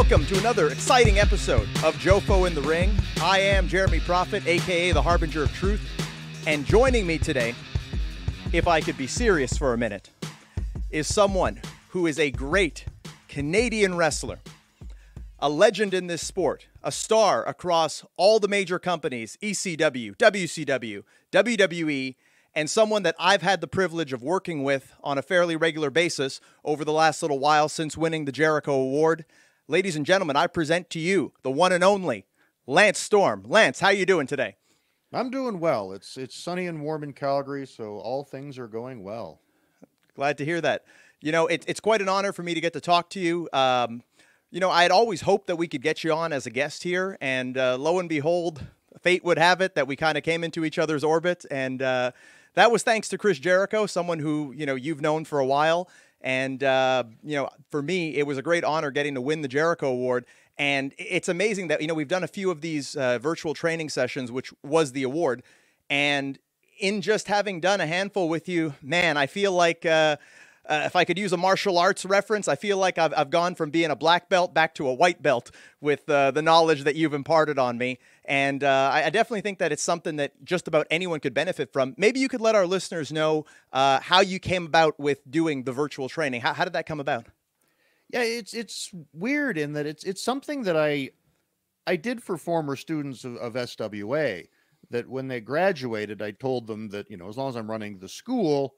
Welcome to another exciting episode of Jofo In The Ring. I am Jeremy Prophet, a.k.a. the Harbinger of Truth. And joining me today, if I could be serious for a minute, is someone who is a great Canadian wrestler, a legend in this sport, a star across all the major companies, ECW, WCW, WWE, and someone that I've had the privilege of working with on a fairly regular basis over the last little while since winning the Jericho Award. Ladies and gentlemen, I present to you the one and only Lance Storm. Lance, how you doing today? I'm doing well. It's sunny and warm in Calgary, so all things are going well. Glad to hear that. You know, it's quite an honor for me to get to talk to you. You know, I had always hoped that we could get you on as a guest here, and lo and behold, fate would have it that we kind of came into each other's orbit, and that was thanks to Chris Jericho, someone who, you know, you've known for a while. And, you know, for me, it was a great honor getting to win the Jericho Award. And it's amazing that, you know, we've done a few of these virtual training sessions, which was the award. And in just having done a handful with you, man, I feel like if I could use a martial arts reference, I feel like I've gone from being a black belt back to a white belt with the knowledge that you've imparted on me. And I definitely think that it's something that just about anyone could benefit from. Maybe you could let our listeners know how you came about with doing the virtual training. How did that come about? Yeah, it's weird in that it's something that I did for former students of SWA, that when they graduated, I told them that, you know, as long as I'm running the school,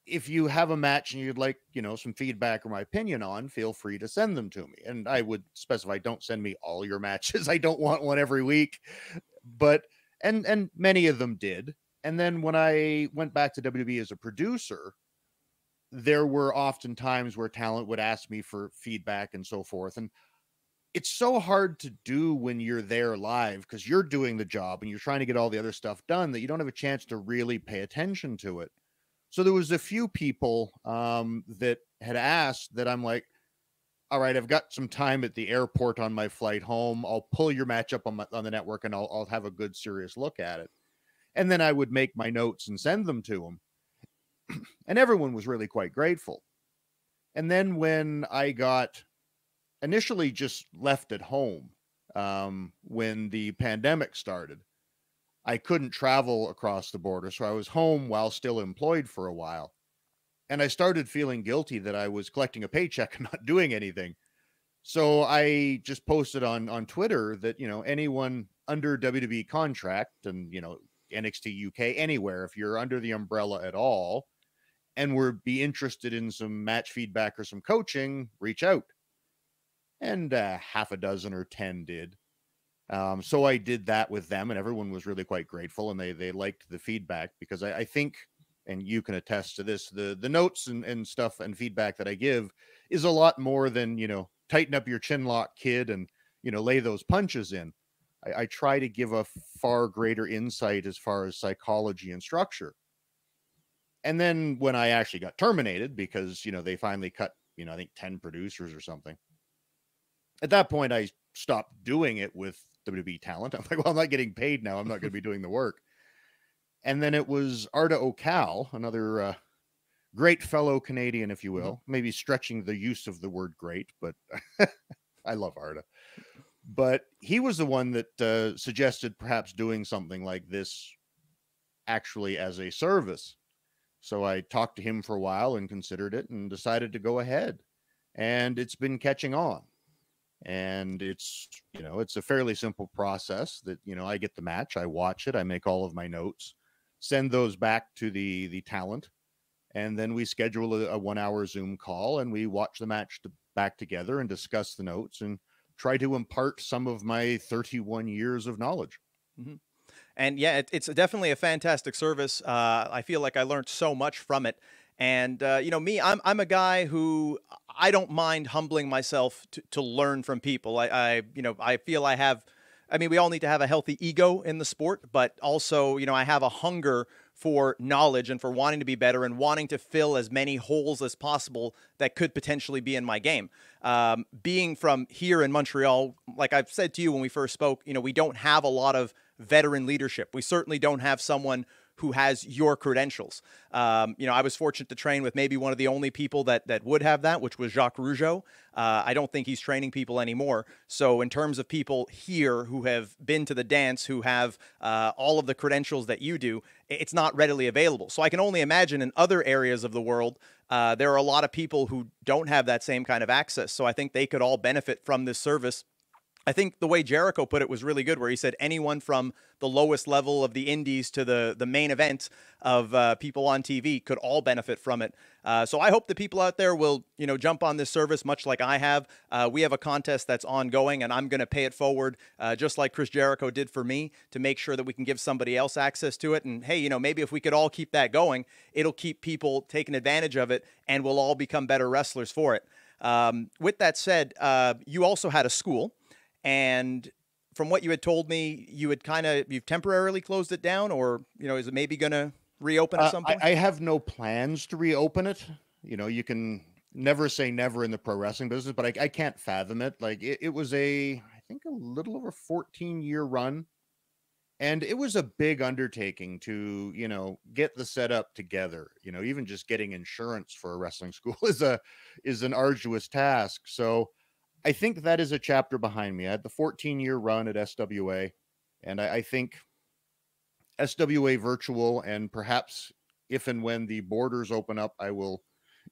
if you have a match and you'd like, you know, some feedback or my opinion on, feel free to send them to me. And I would specify, don't send me all your matches. I don't want one every week. But, and many of them did. And then when I went back to WWE as a producer, there were often times where talent would ask me for feedback and so forth. And it's so hard to do when you're there live because you're doing the job and you're trying to get all the other stuff done that you don't have a chance to really pay attention to it. So there was a few people that had asked that I'm like, all right, I've got some time at the airport on my flight home. I'll pull your match up on the network and I'll have a good serious look at it. And then I would make my notes and send them to them. And everyone was really quite grateful. And then when I got initially just left at home when the pandemic started, I couldn't travel across the border, so I was home while still employed for a while. And I started feeling guilty that I was collecting a paycheck and not doing anything. So I just posted on Twitter that, you know, anyone under WWE contract and, you know, NXT UK, anywhere, if you're under the umbrella at all and would be interested in some match feedback or some coaching, reach out. And half a dozen or 10 did. So I did that with them and everyone was really quite grateful and they liked the feedback because I think, and you can attest to this, the notes and stuff and feedback that I give is a lot more than, you know, tighten up your chin lock, kid, and, you know, lay those punches in. I try to give a far greater insight as far as psychology and structure. And then when I actually got terminated because, you know, they finally cut, you know, I think 10 producers or something. At that point, I stopped doing it with WWE talent. I'm like, well, I'm not getting paid now. I'm not going to be doing the work. And then it was Arda Ocal, another great fellow Canadian, if you will, maybe stretching the use of the word great, but I love Arda. But he was the one that suggested perhaps doing something like this actually as a service. So I talked to him for a while and considered it and decided to go ahead. And it's been catching on. And it's, you know, it's a fairly simple process that, you know, I get the match, I watch it, I make all of my notes, send those back to the talent, and then we schedule a 1 hour Zoom call and we watch the match back together and discuss the notes and try to impart some of my 31 years of knowledge. Mm-hmm. And yeah, it's definitely a fantastic service. I feel like I learned so much from it. And, you know, me, I'm a guy who I don't mind humbling myself to learn from people. You know, I feel I mean, we all need to have a healthy ego in the sport, but also, you know, I have a hunger for knowledge and for wanting to be better and wanting to fill as many holes as possible that could potentially be in my game. Being from here in Montreal, like I've said to you when we first spoke, you know, we don't have a lot of veteran leadership. We certainly don't have someone who has your credentials. I was fortunate to train with maybe one of the only people that would have that, which was Jacques Rougeau. I don't think he's training people anymore. So in terms of people here who have been to the dance, who have all of the credentials that you do, it's not readily available. So I can only imagine in other areas of the world, there are a lot of people who don't have that same kind of access. So I think they could all benefit from this service. I think the way Jericho put it was really good, where he said anyone from the lowest level of the indies to the main event of people on TV could all benefit from it. So I hope the people out there will, jump on this service much like I have. We have a contest that's ongoing, and I'm going to pay it forward just like Chris Jericho did for me, to make sure that we can give somebody else access to it. And hey, maybe if we could all keep that going, it'll keep people taking advantage of it, and we'll all become better wrestlers for it. With that said, you also had a school. And from what you had told me, you've temporarily closed it down, or, is it maybe going to reopen at some point? I have no plans to reopen it. You can never say never in the pro wrestling business, but I can't fathom it. Like it was I think a little over 14-year run. And it was a big undertaking to, get the setup together. Even just getting insurance for a wrestling school is an arduous task. So I think that is a chapter behind me. I had the 14-year run at SWA, and I think SWA virtual, and perhaps if and when the borders open up, I will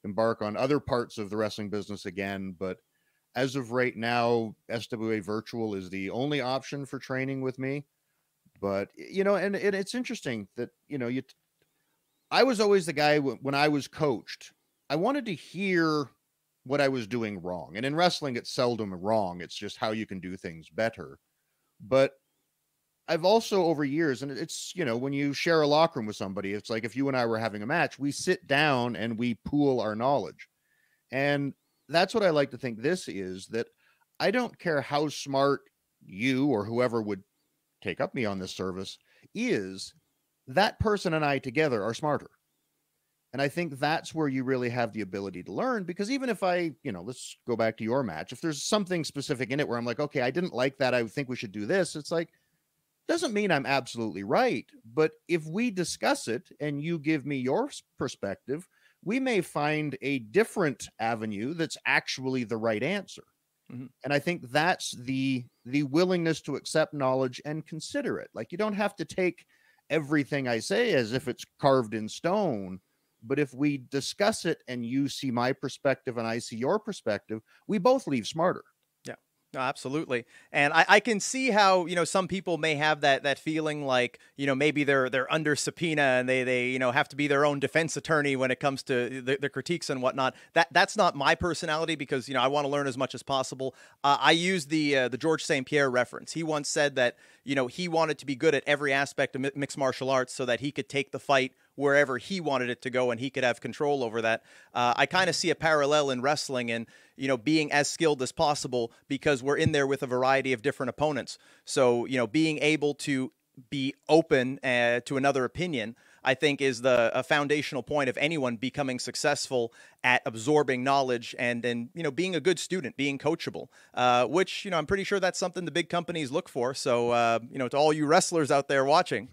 embark on other parts of the wrestling business again. But as of right now, SWA virtual is the only option for training with me. But, and it's interesting that, I was always the guy when I was coached, I wanted to hear what I was doing wrong. And in wrestling, it's seldom wrong. It's just how you can do things better. But I've also over years, and it's, when you share a locker room with somebody, it's like if you and I were having a match, we sit down and we pool our knowledge. And that's what I like to think this is, that I don't care how smart you or whoever would take up me on this service is, that person and I together are smarter. And I think that's where you really have the ability to learn, because even if let's go back to your match, if there's something specific in it where I'm like, okay, I didn't like that, I think we should do this. It's like, doesn't mean I'm absolutely right. But if we discuss it and you give me your perspective, we may find a different avenue that's actually the right answer. Mm-hmm. And I think that's the willingness to accept knowledge and consider it. Like, you don't have to take everything I say as if it's carved in stone. But if we discuss it and you see my perspective and I see your perspective, we both leave smarter. Yeah, no, absolutely. And I can see how, some people may have that feeling like, maybe they're under subpoena and they have to be their own defense attorney when it comes to the critiques and whatnot. That's not my personality, because, I want to learn as much as possible. I use the George St. Pierre reference. He once said that, he wanted to be good at every aspect of mixed martial arts so that he could take the fight wherever he wanted it to go and he could have control over that. I kind of see a parallel in wrestling and, being as skilled as possible, because we're in there with a variety of different opponents. So, being able to be open to another opinion, I think, is a foundational point of anyone becoming successful at absorbing knowledge and being a good student, being coachable, which, I'm pretty sure that's something the big companies look for. So, to all you wrestlers out there watching,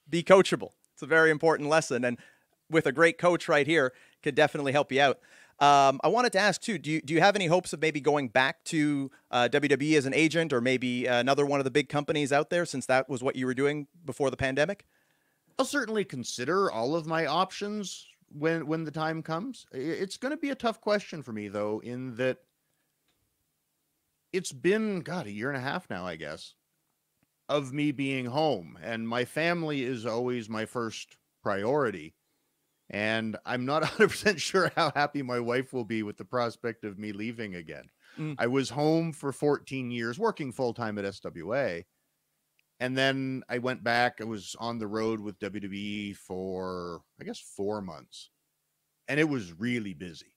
be coachable. It's a very important lesson, and with a great coach right here, could definitely help you out. I wanted to ask too, do you have any hopes of maybe going back to WWE as an agent, or maybe another one of the big companies out there, since that was what you were doing before the pandemic? I'll certainly consider all of my options when the time comes. It's going to be a tough question for me, though, in that it's been, a year and a half now, I guess, of me being home, and my family is always my first priority. And I'm not 100% sure how happy my wife will be with the prospect of me leaving again. I was home for 14 years, working full-time at SWA. And then I went back. I was on the road with WWE for, I guess, 4 months. And it was really busy.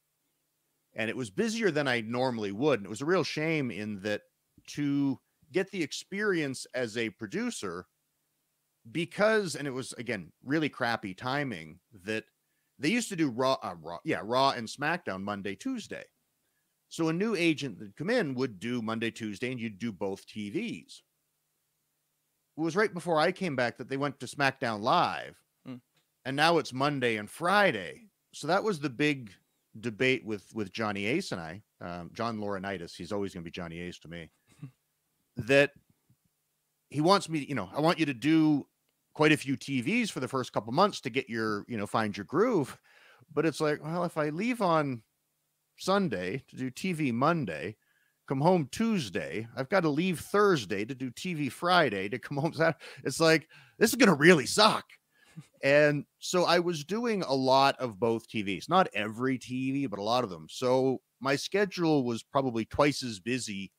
And it was busier than I normally would. And it was a real shame in that, to get the experience as a producer, because, and it was, again, really crappy timing, that they used to do Raw and SmackDown Monday, Tuesday. So a new agent that come in would do Monday, Tuesday, and you'd do both TVs. It was right before I came back that they went to SmackDown Live. and now it's Monday and Friday. So that was the big debate with Johnny Ace and I, John Laurinaitis. He's always going to be Johnny Ace to me. That he wants me, I want you to do quite a few TVs for the first couple months to get your, find your groove. But it's like, well, if I leave on Sunday to do TV Monday, come home Tuesday, I've got to leave Thursday to do TV Friday to come home Saturday. It's like, this is going to really suck. And so I was doing a lot of both TVs, not every TV, but a lot of them. So my schedule was probably twice as busy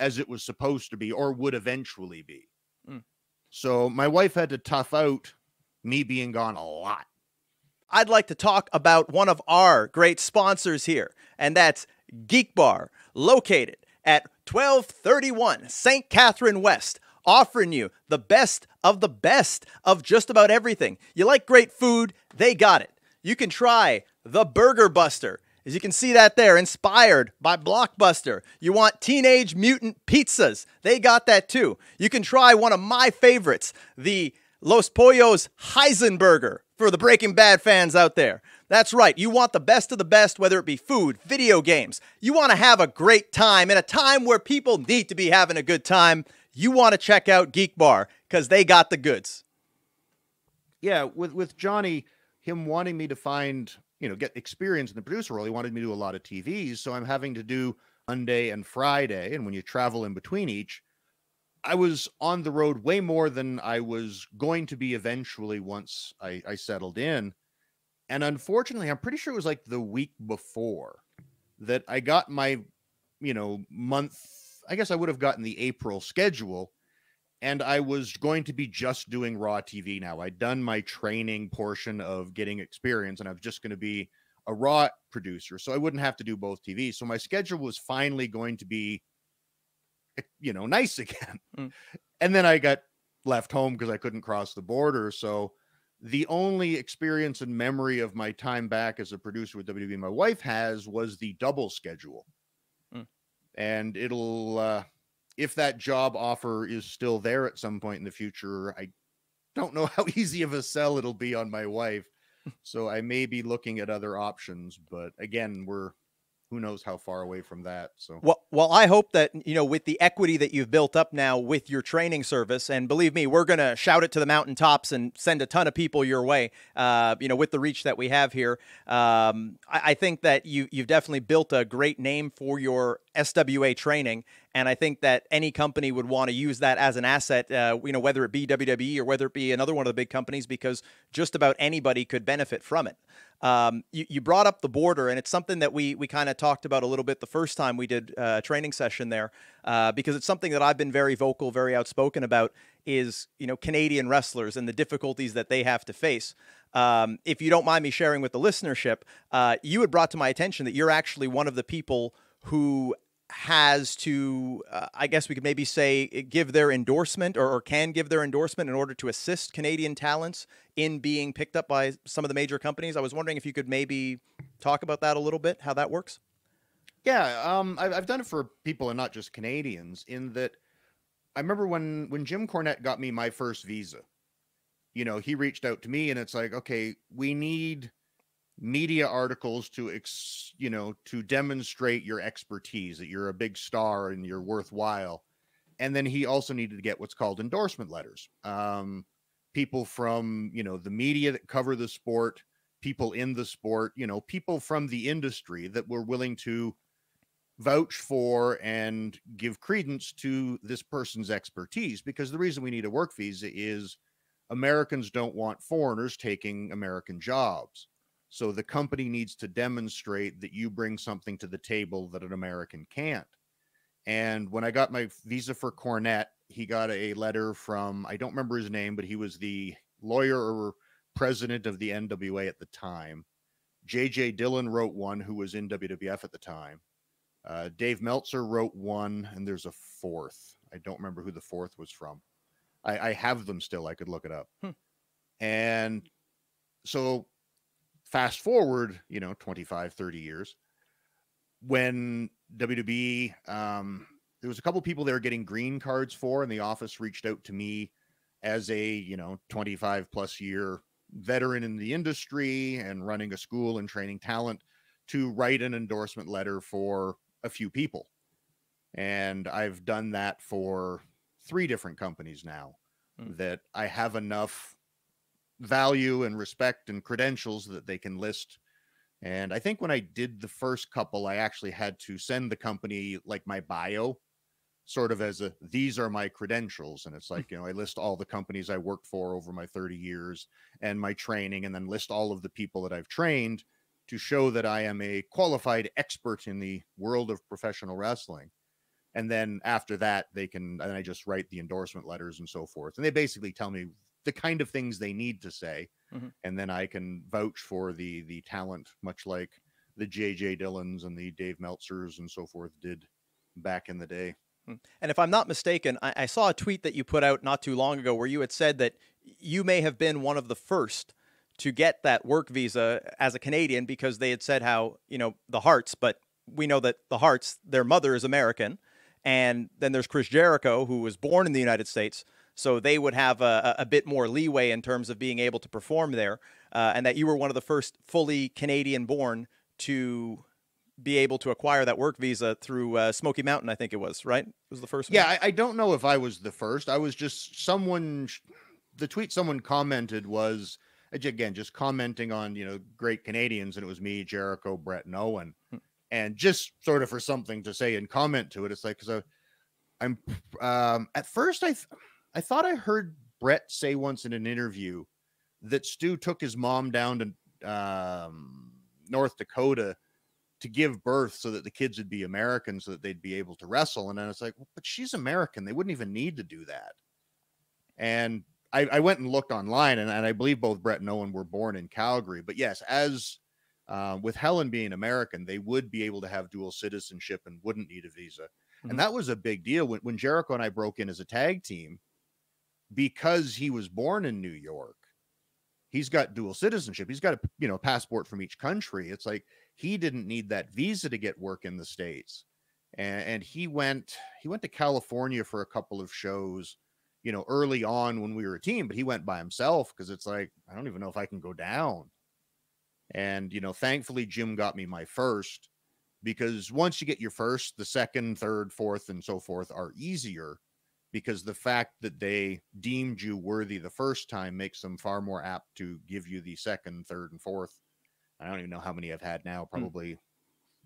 as it was supposed to be, or would eventually be. So my wife had to tough out me being gone a lot. I'd like to talk about one of our great sponsors here, and that's Geek Bar, located at 1231 St. Catherine West, offering you the best of just about everything. You like great food? They got it. You can try the Burger Buster. As you can see that there, inspired by Blockbuster. You want Teenage Mutant Pizzas? They got that too. You can try one of my favorites, the Los Pollos Heisenberger, for the Breaking Bad fans out there. That's right. You want the best of the best, whether it be food, video games. You want to have a great time in a time where people need to be having a good time. You want to check out Geek Bar because they got the goods. Yeah, with Johnny, him wanting me to find, get experience in the producer role, he wanted me to do a lot of TVs. So I'm having to do Monday and Friday. And when you travel in between each, I was on the road way more than I was going to be eventually once I settled in. And unfortunately, I'm pretty sure it was like the week before that I got my, month. I guess I would have gotten the April schedule, and I was going to be just doing Raw TV now. I'd done my training portion of getting experience, and I was just going to be a Raw producer, so I wouldn't have to do both TVs. So my schedule was finally going to be, nice again. And then I got left home because I couldn't cross the border. So the only experience and memory of my time back as a producer with WWE my wife has was the double schedule. And it'll, if that job offer is still there at some point in the future, I don't know how easy of a sell it'll be on my wife. So I may be looking at other options, but again, who knows how far away from that. So well, I hope that, with the equity that you've built up now with your training service, and believe me, we're going to shout it to the mountaintops and send a ton of people your way, with the reach that we have here. I think that you've definitely built a great name for your SWA training. And I think that any company would want to use that as an asset, whether it be WWE or whether it be another one of the big companies, because just about anybody could benefit from it. You brought up the border, and it's something that we kind of talked about a little bit the first time we did a training session there, because it's something that I've been very vocal, very outspoken about is, Canadian wrestlers and the difficulties that they have to face. If you don't mind me sharing with the listenership, you had brought to my attention that you're actually one of the people who has to, I guess we could maybe say, give their endorsement or can give their endorsement in order to assist Canadian talents in being picked up by some of the major companies. I was wondering if you could maybe talk about that a little bit, how that works. Yeah, I've done it for people and not just Canadians, in that I remember when Jim Cornette got me my first visa, he reached out to me, and it's like, okay, we need media articles to demonstrate your expertise, that you're a big star and you're worthwhile. And then he also needed to get what's called endorsement letters. People from, the media that cover the sport, people in the sport, people from the industry that were willing to vouch for and give credence to this person's expertise. Because the reason we need a work visa is Americans don't want foreigners taking American jobs. So the company needs to demonstrate that you bring something to the table that an American can't. And when I got my visa for Cornette, he got a letter from, I don't remember his name, but he was the lawyer or president of the NWA at the time. J.J. Dillon wrote one, who was in WWF at the time. Dave Meltzer wrote one, and there's a fourth. I don't remember who the fourth was from. I have them still. I could look it up. And so fast forward, 25, 30 years, when WWE, there was a couple people they were getting green cards for, and the office reached out to me as a, 25 plus year, veteran in the industry and running a school and training talent to write an endorsement letter for a few people. And I've done that for 3 different companies now, that I have enough value and respect and credentials that they can list. And I think when I did the first couple, I actually had to send the company like my bio, sort of as these are my credentials. And it's like, I list all the companies I worked for over my 30 years and my training, and then list all of the people that I've trained to show that I am a qualified expert in the world of professional wrestling. And then after that, I just write the endorsement letters and so forth. And they basically tell me the kind of things they need to say. And then I can vouch for the talent, much like the J.J. Dillons and the Dave Meltzers and so forth did back in the day. And if I'm not mistaken, I saw a tweet that you put out not too long ago where you had said that you may have been one of the first to get that work visa as a Canadian, because they had said how, the Harts, but we know that the Harts, their mother is American. And then there's Chris Jericho, who was born in the United States. So they would have a bit more leeway in terms of being able to perform there. And that you were one of the first fully Canadian born to be able to acquire that work visa through Smoky Mountain, I think it was, right? It was the first one? Yeah, I don't know if I was the first. I was just the tweet someone commented was, again, just commenting on, great Canadians. And it was me, Jericho, Brett, and Owen. And just sort of for something to say and comment to it. It's like, because I'm at first I thought I heard Brett say once in an interview that Stu took his mom down to North Dakota to give birth so that the kids would be American, so that they'd be able to wrestle. And then it's like, well, but she's American. They wouldn't even need to do that. And I went and looked online, and I believe both Brett and Owen were born in Calgary. But yes, as with Helen being American, they would be able to have dual citizenship and wouldn't need a visa. And that was a big deal when Jericho and I broke in as a tag team, because he was born in New York. He's got dual citizenship. He's got a passport from each country. It's like he didn't need that visa to get work in the States. And he went to California for a couple of shows, early on when we were a team, but he went by himself, because it's like, I don't even know if I can go down. And, thankfully Jim got me my first, because once you get your first, the second, third, fourth, and so forth are easier, because the fact that they deemed you worthy the first time makes them far more apt to give you the second, third, and fourth. I don't even know how many I've had now, probably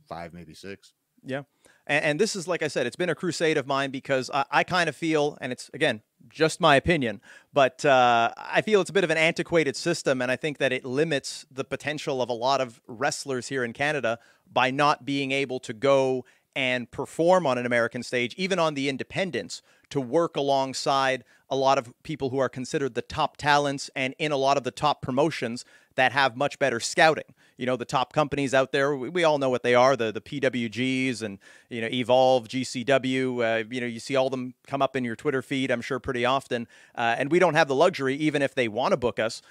5, maybe 6. Yeah. And this is, like I said, it's been a crusade of mine, because I kind of feel, and it's, again, just my opinion, but I feel it's a bit of an antiquated system. And I think that it limits the potential of a lot of wrestlers here in Canada by not being able to go and perform on an American stage, even on the independents, to work alongside a lot of people who are considered the top talents and in a lot of the top promotions that have much better scouting. The top companies out there, we all know what they are, the PWGs and, Evolve, GCW, you see all of them come up in your Twitter feed, I'm sure, pretty often. And we don't have the luxury, even if they want to book us,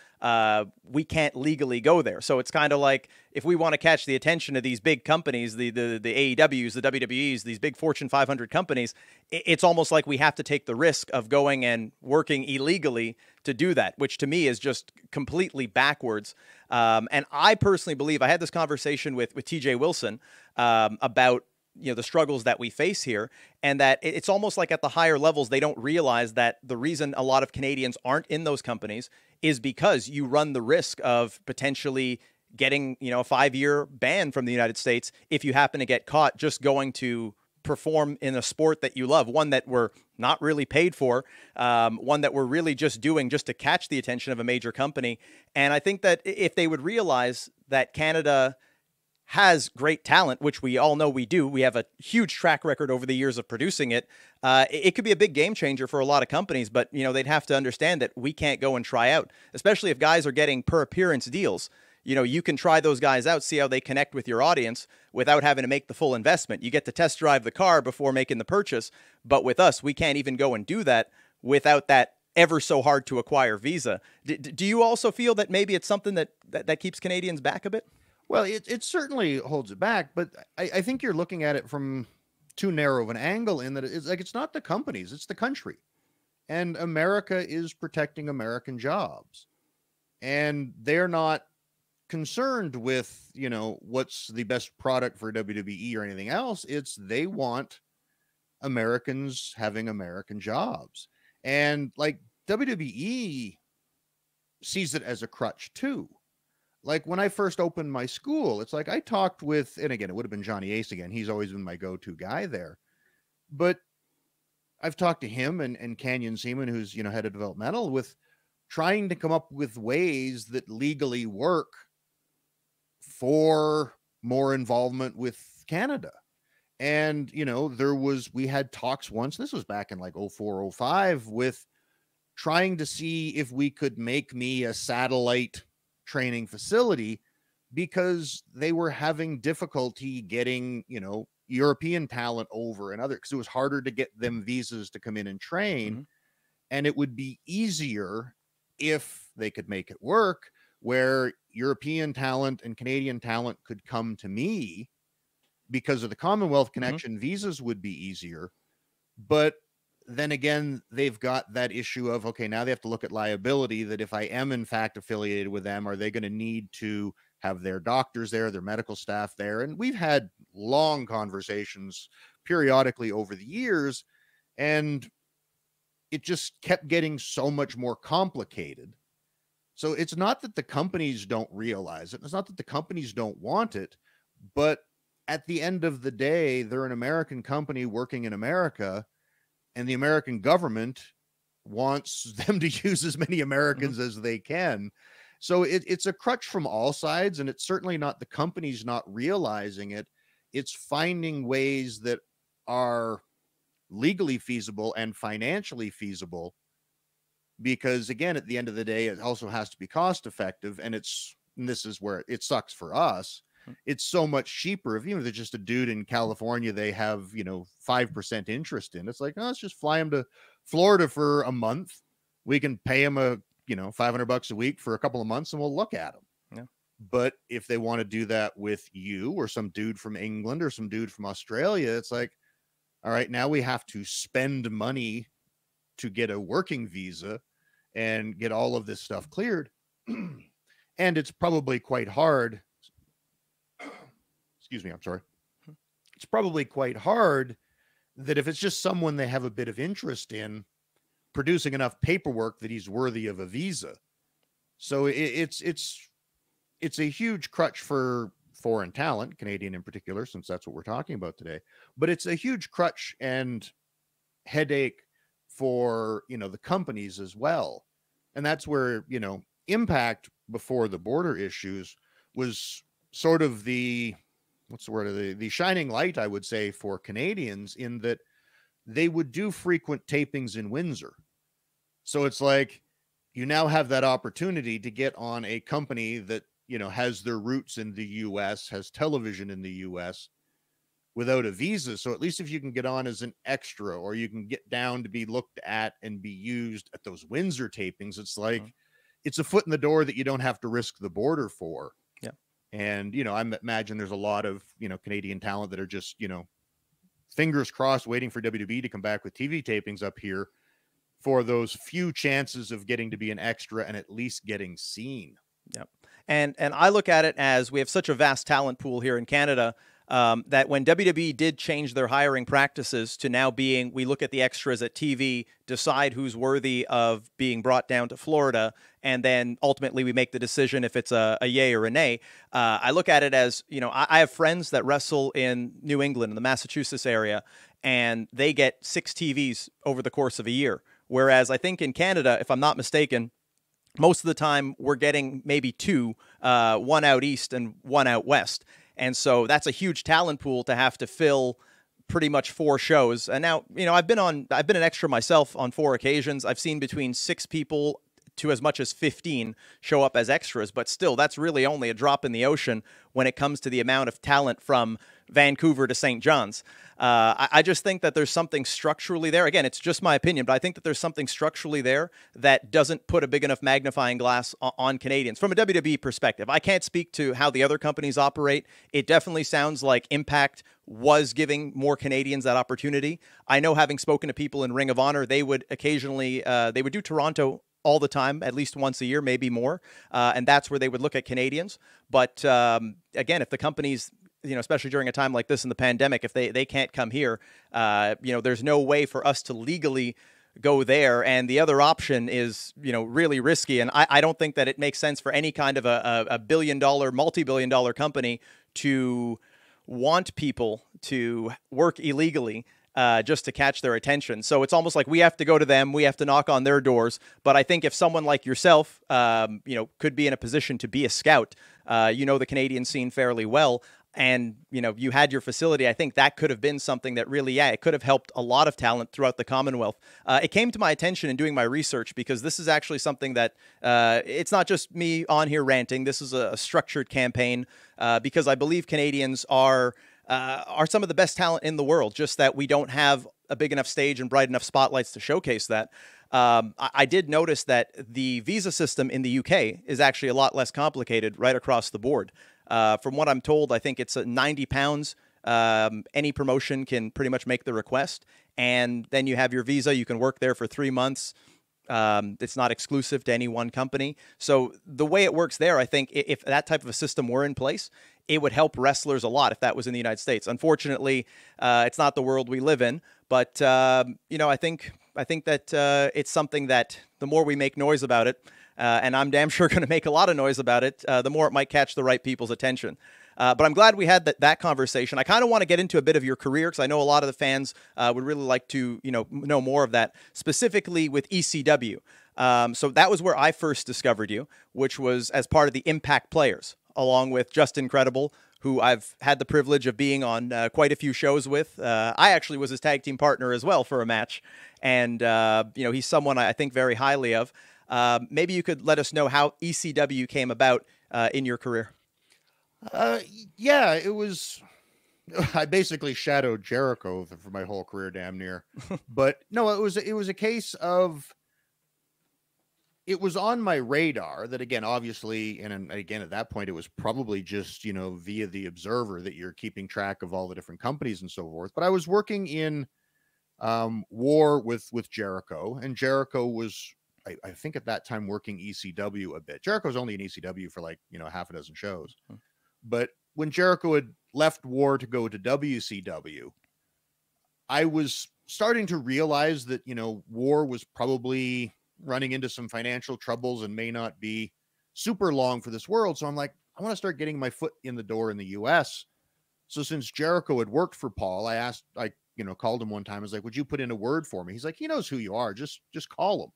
we can't legally go there. So it's kind of like, if we want to catch the attention of these big companies, the AEWs, the WWEs, these big Fortune 500 companies, it's almost like we have to take the risk of going and working illegally to do that, which to me is just completely backwards. And I personally believe, I had this conversation with TJ Wilson about the struggles that we face here, and that it's almost like at the higher levels, they don't realize that the reason a lot of Canadians aren't in those companies is because you run the risk of potentially getting, a 5-year ban from the United States if you happen to get caught just going to perform in a sport that you love, one that we're not really paid for, one that we're really just doing just to catch the attention of a major company. And I think that if they would realize that Canada has great talent, which we all know we do, we have a huge track record over the years of producing it, it could be a big game changer for a lot of companies. But, they'd have to understand that we can't go and try out, especially if guys are getting per appearance deals. You can try those guys out, see how they connect with your audience without having to make the full investment. You get to test drive the car before making the purchase. But with us, we can't even go and do that without that ever so hard to acquire visa. Do you also feel that maybe it's something that keeps Canadians back a bit? Well, it certainly holds it back, but I think you're looking at it from too narrow of an angle, in that it's not the companies, it's the country. And America is protecting American jobs. and they're not concerned with, what's the best product for WWE or anything else. It's they want Americans having American jobs. And like WWE sees it as a crutch too. Like when I first opened my school, it's like I talked with, and again, it would have been Johnny Ace again. He's always been my go-to guy there. But I've talked to him and Canyon Seaman, who's, head of developmental, with trying to come up with ways that legally work for more involvement with Canada. And, we had talks once, this was back in like 04, 05, with trying to see if we could make me a satellite training facility, because they were having difficulty getting, European talent over and other, because it was harder to get them visas to come in and train. Mm-hmm. And it would be easier if they could make it work where European talent and Canadian talent could come to me because of the Commonwealth connection. Mm-hmm. Visas would be easier. But then again, they've got that issue of, okay, now they have to look at liability, that if I am in fact affiliated with them, are they going to need to have their doctors there, their medical staff there? And we've had long conversations periodically over the years, and it just kept getting so much more complicated. So it's not that the companies don't realize it. It's not that the companies don't want it, but at the end of the day, they're an American company working in America, and the American government wants them to use as many Americans as they can. So it's a crutch from all sides, and it's certainly not the companies not realizing it. It's finding ways that are legally feasible and financially feasible, because again, at the end of the day, it also has to be cost effective. And this is where it sucks for us. It's so much cheaper if, there's just a dude in California, they have, 5% interest in. It's like, oh, let's just fly him to Florida for a month. We can pay him $500 a week for a couple of months, and we'll look at him. Yeah. But if they want to do that with you or some dude from England or some dude from Australia, it's like, all right, now we have to spend money to get a working visa and get all of this stuff cleared. And it's probably quite hard. Excuse me, I'm sorry. It's probably quite hard that if it's just someone they have a bit of interest in, producing enough paperwork that he's worthy of a visa. So it's a huge crutch for foreign talent, Canadian in particular, since that's what we're talking about today. But it's a huge crutch and headache for, the companies as well. And that's where, Impact before the border issues was sort of the shining light, I would say, for Canadians, in that they would do frequent tapings in Windsor. So it's like, you now have that opportunity to get on a company that, has their roots in the US, has television in the US without a visa. So at least if you can get on as an extra, or you can get down to be looked at and be used at those Windsor tapings, it's like, it's a foot in the door that you don't have to risk the border for. Yeah. And, I imagine there's a lot of, Canadian talent that are just, fingers crossed, waiting for WWE to come back with TV tapings up here for those few chances of getting to be an extra and at least getting seen. Yep. And I look at it as we have such a vast talent pool here in Canada, that when WWE did change their hiring practices to now being, we look at the extras at TV, decide who's worthy of being brought down to Florida, and then ultimately we make the decision if it's a yay or a nay. I look at it as, I have friends that wrestle in New England, in the Massachusetts area, and they get 6 TVs over the course of a year. Whereas I think in Canada, if I'm not mistaken, most of the time we're getting maybe 2, one out east and one out west. And so that's a huge talent pool to have to fill pretty much 4 shows. And now, I've been an extra myself on 4 occasions. I've seen between 6 people to as much as 15 show up as extras, but still, that's really only a drop in the ocean when it comes to the amount of talent from Vancouver to St. John's. I just think that there's something structurally there. Again, it's just my opinion, but I think that there's something structurally there that doesn't put a big enough magnifying glass on Canadians from a WWE perspective. I can't speak to how the other companies operate. It definitely sounds like Impact was giving more Canadians that opportunity. I know, having spoken to people in Ring of Honor, they would occasionally, they would do Toronto all the time, at least once a year, maybe more. And that's where they would look at Canadians. But again, if the companies, especially during a time like this in the pandemic, if they can't come here, there's no way for us to legally go there. And the other option is, really risky. And I don't think that it makes sense for any kind of a billion-dollar, multi-billion-dollar company to want people to work illegally just to catch their attention. So it's almost like we have to go to them. We have to knock on their doors. But I think if someone like yourself, could be in a position to be a scout, the Canadian scene fairly well, and, you had your facility, I think that could have been something that really, it could have helped a lot of talent throughout the Commonwealth. It came to my attention in doing my research because this is actually something that it's not just me on here ranting. This is a structured campaign because I believe Canadians are some of the best talent in the world, just that we don't have a big enough stage and bright enough spotlights to showcase that. I did notice that the visa system in the UK is actually a lot less complicated right across the board. From what I'm told, I think it's £90. Any promotion can pretty much make the request. And then you have your visa. You can work there for 3 months. It's not exclusive to any one company. So the way it works there, I think if that type of a system were in place, it would help wrestlers a lot if that was in the United States. Unfortunately, it's not the world we live in. But, I think that it's something that the more we make noise about it, and I'm damn sure going to make a lot of noise about it, the more it might catch the right people's attention. But I'm glad we had that conversation. I kind of want to get into a bit of your career because I know a lot of the fans would really like to, know more of that, specifically with ECW. So that was where I first discovered you, which was as part of the Impact Players, along with Justin Credible, who I've had the privilege of being on quite a few shows with. I actually was his tag team partner as well for a match. And, he's someone I think very highly of. Maybe you could let us know how ECW came about in your career. It was, I basically shadowed Jericho for my whole career, damn near. But no, it was a case of, it was on my radar that, again, obviously, and again, at that point, it was probably just, via the Observer that you're keeping track of all the different companies and so forth. But I was working in War with Jericho, and Jericho was, I think at that time, working ECW a bit. Jericho's only in ECW for like, half a dozen shows. But when Jericho had left War to go to WCW, I was starting to realize that, War was probably running into some financial troubles and may not be super long for this world. So I'm like, I want to start getting my foot in the door in the US. So since Jericho had worked for Paull, I called him one time. I was like, would you put in a word for me? He's like, he knows who you are. Just call him.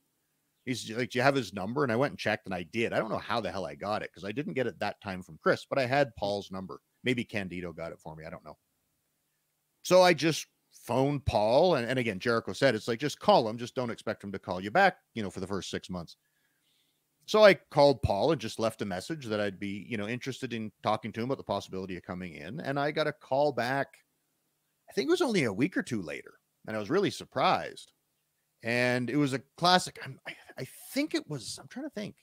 He's like, do you have his number? And I went and checked, and I did. I don't know how the hell I got it because I didn't get it that time from Chris, but I had Paul's number. Maybe Candido got it for me. I don't know. So I just phoned Paull. And again, Jericho said, it's like, just call him. Just don't expect him to call you back, for the first 6 months. So I called Paull and just left a message that I'd be, interested in talking to him about the possibility of coming in. And I got a call back, I think it was only a week or two later. And I was really surprised. And it was a classic. I think it was, I'm trying to think.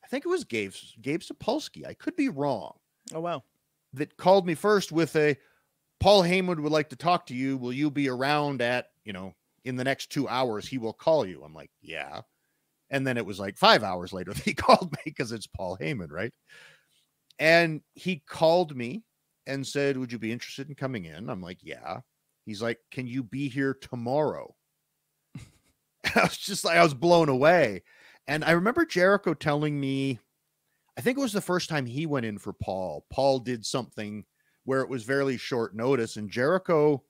I think it was Gabe Sapolsky. I could be wrong. Oh, wow. That called me first with a, Paul Heyman would like to talk to you. Will you be around at, in the next 2 hours? He will call you. I'm like, yeah. And then it was like 5 hours later that he called me because it's Paul Heyman, right? And he called me and said, would you be interested in coming in? I'm like, yeah. He's like, can you be here tomorrow? I was just like, I was blown away. And I remember Jericho telling me, I think it was the first time he went in for Paull. Paull did something where it was very short notice, and Jericho,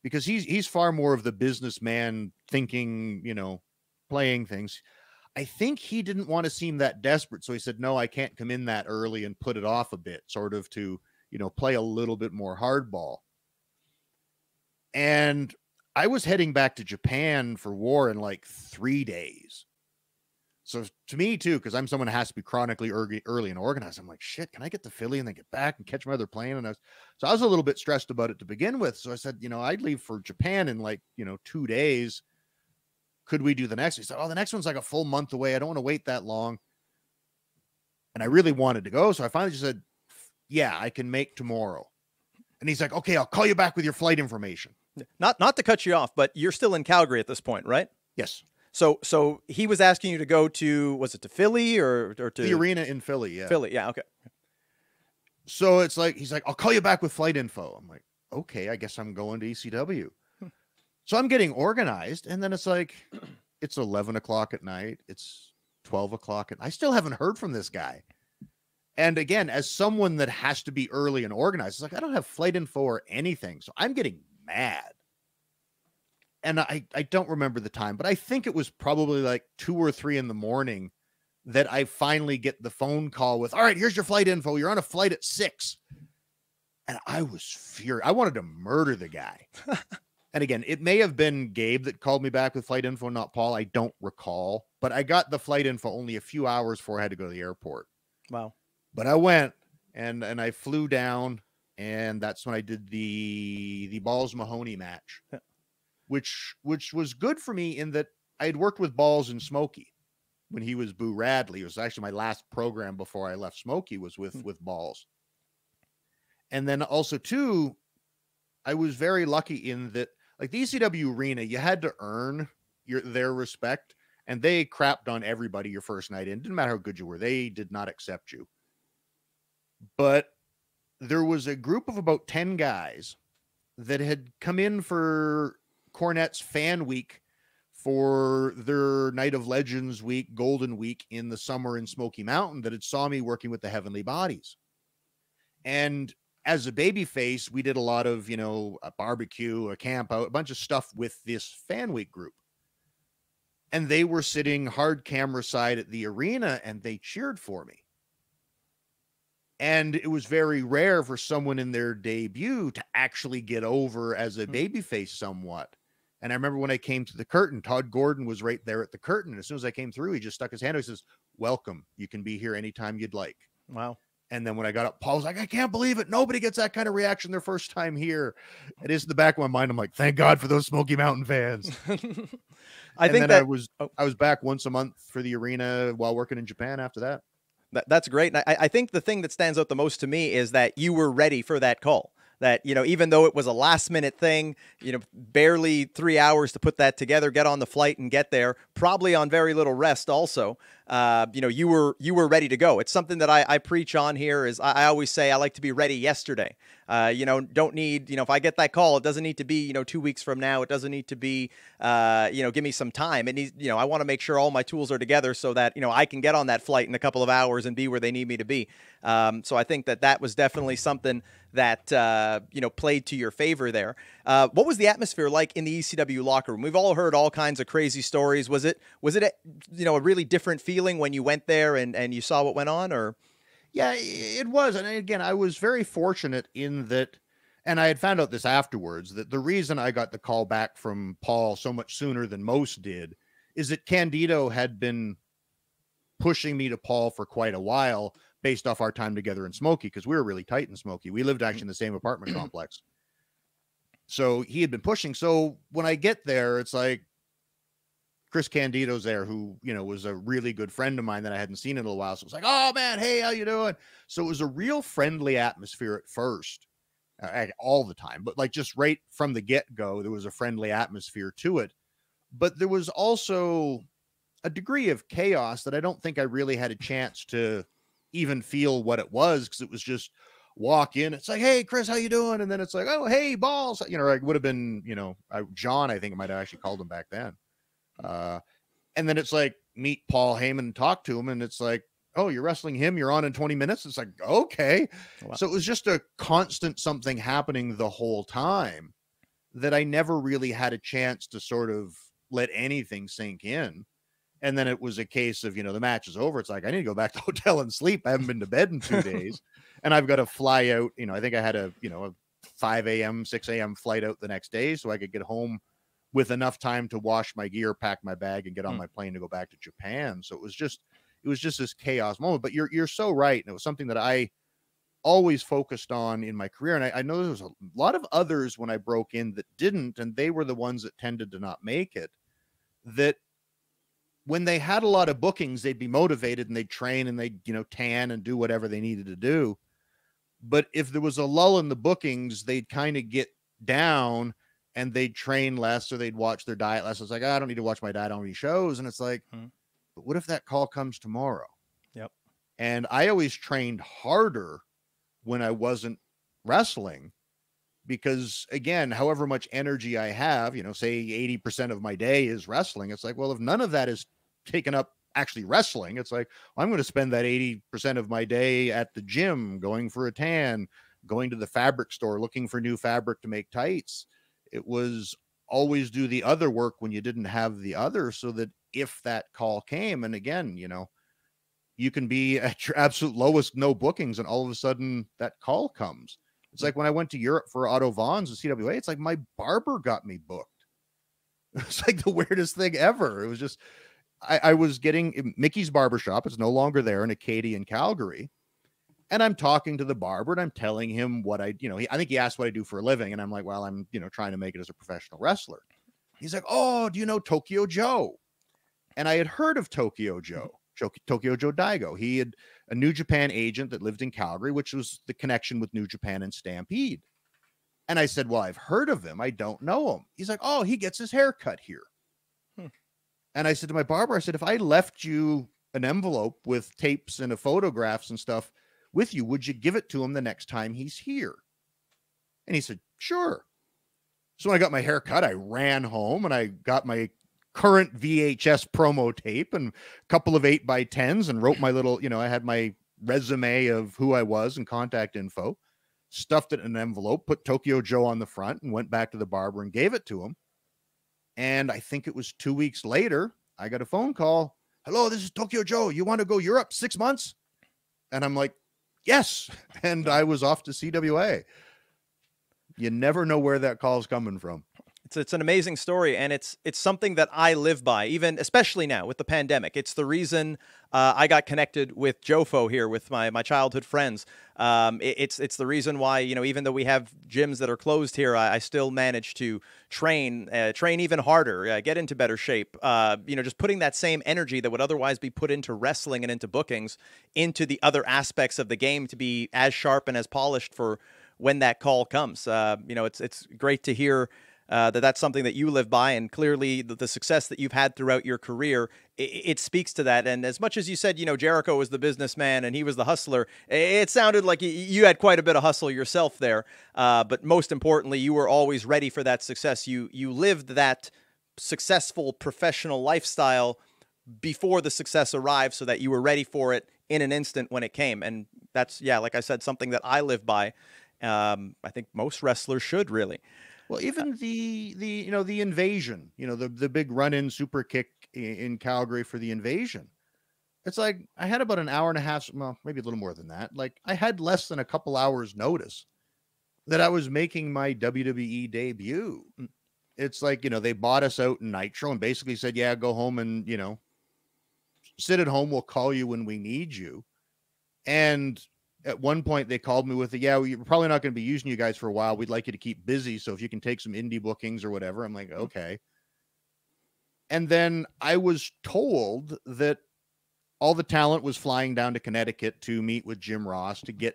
because he's far more of the businessman thinking, playing things. I think he didn't want to seem that desperate. So he said, no, I can't come in that early and put it off a bit, sort of to, play a little bit more hardball. And I was heading back to Japan for War in like 3 days. So to me too, because I'm someone who has to be chronically early and organized, I'm like, shit, can I get to Philly and then get back and catch my other plane? And I was a little bit stressed about it to begin with. So I said, I'd leave for Japan in like, 2 days. Could we do the next? He said, oh, the next one's like a full month away. I don't want to wait that long. And I really wanted to go. So I finally just said, yeah, I can make tomorrow. And he's like, okay, I'll call you back with your flight information. Not to cut you off, but you're still in Calgary at this point, right? Yes. So he was asking you to go to, was it to Philly or to the arena in Philly? Yeah. Philly. Yeah. Okay. So it's like, he's like, I'll call you back with flight info. I'm like, okay, I guess I'm going to ECW. So I'm getting organized. And then it's like, it's 11 o'clock at night. It's 12 o'clock. I still haven't heard from this guy. And again, as someone that has to be early and organized, it's like, I don't have flight info or anything. So I'm getting mad. And I don't remember the time, but I think it was probably like 2 or 3 in the morning that I finally get the phone call with, all right, here's your flight info. You're on a flight at 6. And I was furious. I wanted to murder the guy. And again, it may have been Gabe that called me back with flight info, not Paul. I don't recall, but I got the flight info only a few hours before I had to go to the airport. Wow. But I went and I flew down, and that's when I did the Balls Mahoney match, which was good for me in that I had worked with Balls and Smokey when he was Boo Radley. It was actually my last program before I left Smokey was with Balls. And then also too, I was very lucky in that, like the ECW arena, you had to earn their respect, and they crapped on everybody your first night in. Didn't matter how good you were. They did not accept you. But there was a group of about 10 guys that had come in for Cornette's Fan Week for their Night of Legends Week, Golden Week in the summer in Smoky Mountain, that had saw me working with the Heavenly Bodies. And as a babyface, we did a lot of, a barbecue, a camp out, a bunch of stuff with this Fan Week group. And they were sitting hard camera side at the arena, and they cheered for me. And it was very rare for someone in their debut to actually get over as a babyface somewhat. And I remember when I came to the curtain, Todd Gordon was right there at the curtain. And as soon as I came through, he just stuck his hand out. He says, welcome. You can be here anytime you'd like. Wow. And then when I got up, Paul was like, I can't believe it. Nobody gets that kind of reaction their first time here. It is in the back of my mind. I'm like, thank God for those Smoky Mountain fans. I was back once a month for the arena while working in Japan after that. That's great. And I think the thing that stands out the most to me is that you were ready for that call. That, even though it was a last minute thing, barely 3 hours to put that together, get on the flight and get there, probably on very little rest also, you were ready to go. It's something that I preach on here is I always say I like to be ready yesterday. Don't need, if I get that call, it doesn't need to be, 2 weeks from now. It doesn't need to be, give me some time. It needs, I want to make sure all my tools are together so that, I can get on that flight in a couple of hours and be where they need me to be. So I think that was definitely something that, played to your favor there. What was the atmosphere like in the ECW locker room? We've all heard all kinds of crazy stories. Was it a really different feeling when you went there and you saw what went on, or? Yeah, it was. And again, I was very fortunate in that, and I had found out this afterwards, that the reason I got the call back from Paul so much sooner than most did is that Candido had been pushing me to Paul for quite a while based off our time together in Smoky, because we were really tight in Smoky. We lived actually in the same apartment complex. So he had been pushing. So when I get there, it's like Chris Candido's there, who, was a really good friend of mine that I hadn't seen in a little while. So it was like, oh man, hey, how you doing? So it was a real friendly atmosphere at first, all the time, but like just right from the get-go, there was a friendly atmosphere to it. But there was also a degree of chaos that I don't think I really had a chance to even feel what it was, because it was just walk in. It's like, hey, Chris, how you doing? And then it's like, oh, hey, Balls. It would have been, John, I think I might have actually called him back then. And then it's like, meet Paul Heyman and talk to him. And it's like, oh, you're wrestling him. You're on in 20 minutes. It's like, okay. Wow. So it was just a constant something happening the whole time that I never really had a chance to sort of let anything sink in. And then it was a case of, the match is over. It's like, I need to go back to the hotel and sleep. I haven't been to bed in 2 days. And I've got to fly out. I think I had a 5 a.m., 6 a.m. flight out the next day so I could get home with enough time to wash my gear, pack my bag, and get on my plane to go back to Japan. So it was just this chaos moment. But you're so right. And it was something that I always focused on in my career. And I know there was a lot of others when I broke in that didn't, and they were the ones that tended to not make it. That when they had a lot of bookings, they'd be motivated and they'd train and they'd, tan and do whatever they needed to do. But if there was a lull in the bookings, they'd kind of get down and they'd train less or they'd watch their diet less. It's like, I don't need to watch my diet on these shows. And it's like, but what if that call comes tomorrow? Yep. And I always trained harder when I wasn't wrestling, because again, however much energy I have, you know, say 80% of my day is wrestling. It's like, well, if none of that is taken up actually wrestling, it's like, well, I'm going to spend that 80% of my day at the gym, going for a tan, going to the fabric store, looking for new fabric to make tights. It was always do the other work when you didn't have the other, so that if that call came, and again, you know, you can be at your absolute lowest, no bookings, and all of a sudden that call comes. It's like when I went to Europe for Otto Vaughn's and CWA, it's like my barber got me booked. It's like the weirdest thing ever. It was just, I was getting Mickey's Barbershop. It's no longer there in Acadia in Calgary. And I'm talking to the barber and I'm telling him what I think he asked what I do for a living. And I'm like, well, I'm, trying to make it as a professional wrestler. He's like, oh, do you know Tokyo Joe? And I had heard of Tokyo Joe. Tokyo Joe Daigo. He had a New Japan agent that lived in Calgary, which was the connection with New Japan and Stampede. And I said, well, I've heard of him. I don't know him. He's like, oh, he gets his hair cut here. And I said to my barber, I said, if I left you an envelope with tapes and photographs and stuff with you, would you give it to him the next time he's here? And he said, sure. So when I got my hair cut, I ran home and I got my current VHS promo tape and a couple of 8x10s and wrote my little, I had my resume of who I was and contact info, stuffed it in an envelope, put Tokyo Joe on the front, and went back to the barber and gave it to him. And I think it was 2 weeks later, I got a phone call. Hello, this is Tokyo Joe. You want to go Europe 6 months? And I'm like, yes. And I was off to CWA. You never know where that call is coming from. It's an amazing story, and it's something that I live by, even especially now with the pandemic. It's the reason I got connected with Jofo here, with my childhood friends. It's the reason why, even though we have gyms that are closed here, I still manage to train even harder, get into better shape. Just putting that same energy that would otherwise be put into wrestling and into bookings into the other aspects of the game to be as sharp and as polished for when that call comes. It's great to hear that's something that you live by, and clearly the success that you've had throughout your career, it speaks to that. And as much as you said, Jericho was the businessman and he was the hustler, it sounded like you had quite a bit of hustle yourself there. But most importantly, you were always ready for that success. You lived that successful professional lifestyle before the success arrived, so that you were ready for it in an instant when it came. And that's, like I said, something that I live by. I think most wrestlers should, really. Well, even the invasion, the big run-in super kick in Calgary for the invasion. It's like I had about an hour and a half, well, maybe a little more than that. Like I had less than a couple hours notice that I was making my WWE debut. It's like, they bought us out in Nitro and basically said, yeah, go home and, sit at home. We'll call you when we need you. And at one point they called me with we're probably not going to be using you guys for a while. We'd like you to keep busy. So if you can take some indie bookings or whatever. I'm like, okay. And then I was told that all the talent was flying down to Connecticut to meet with Jim Ross to get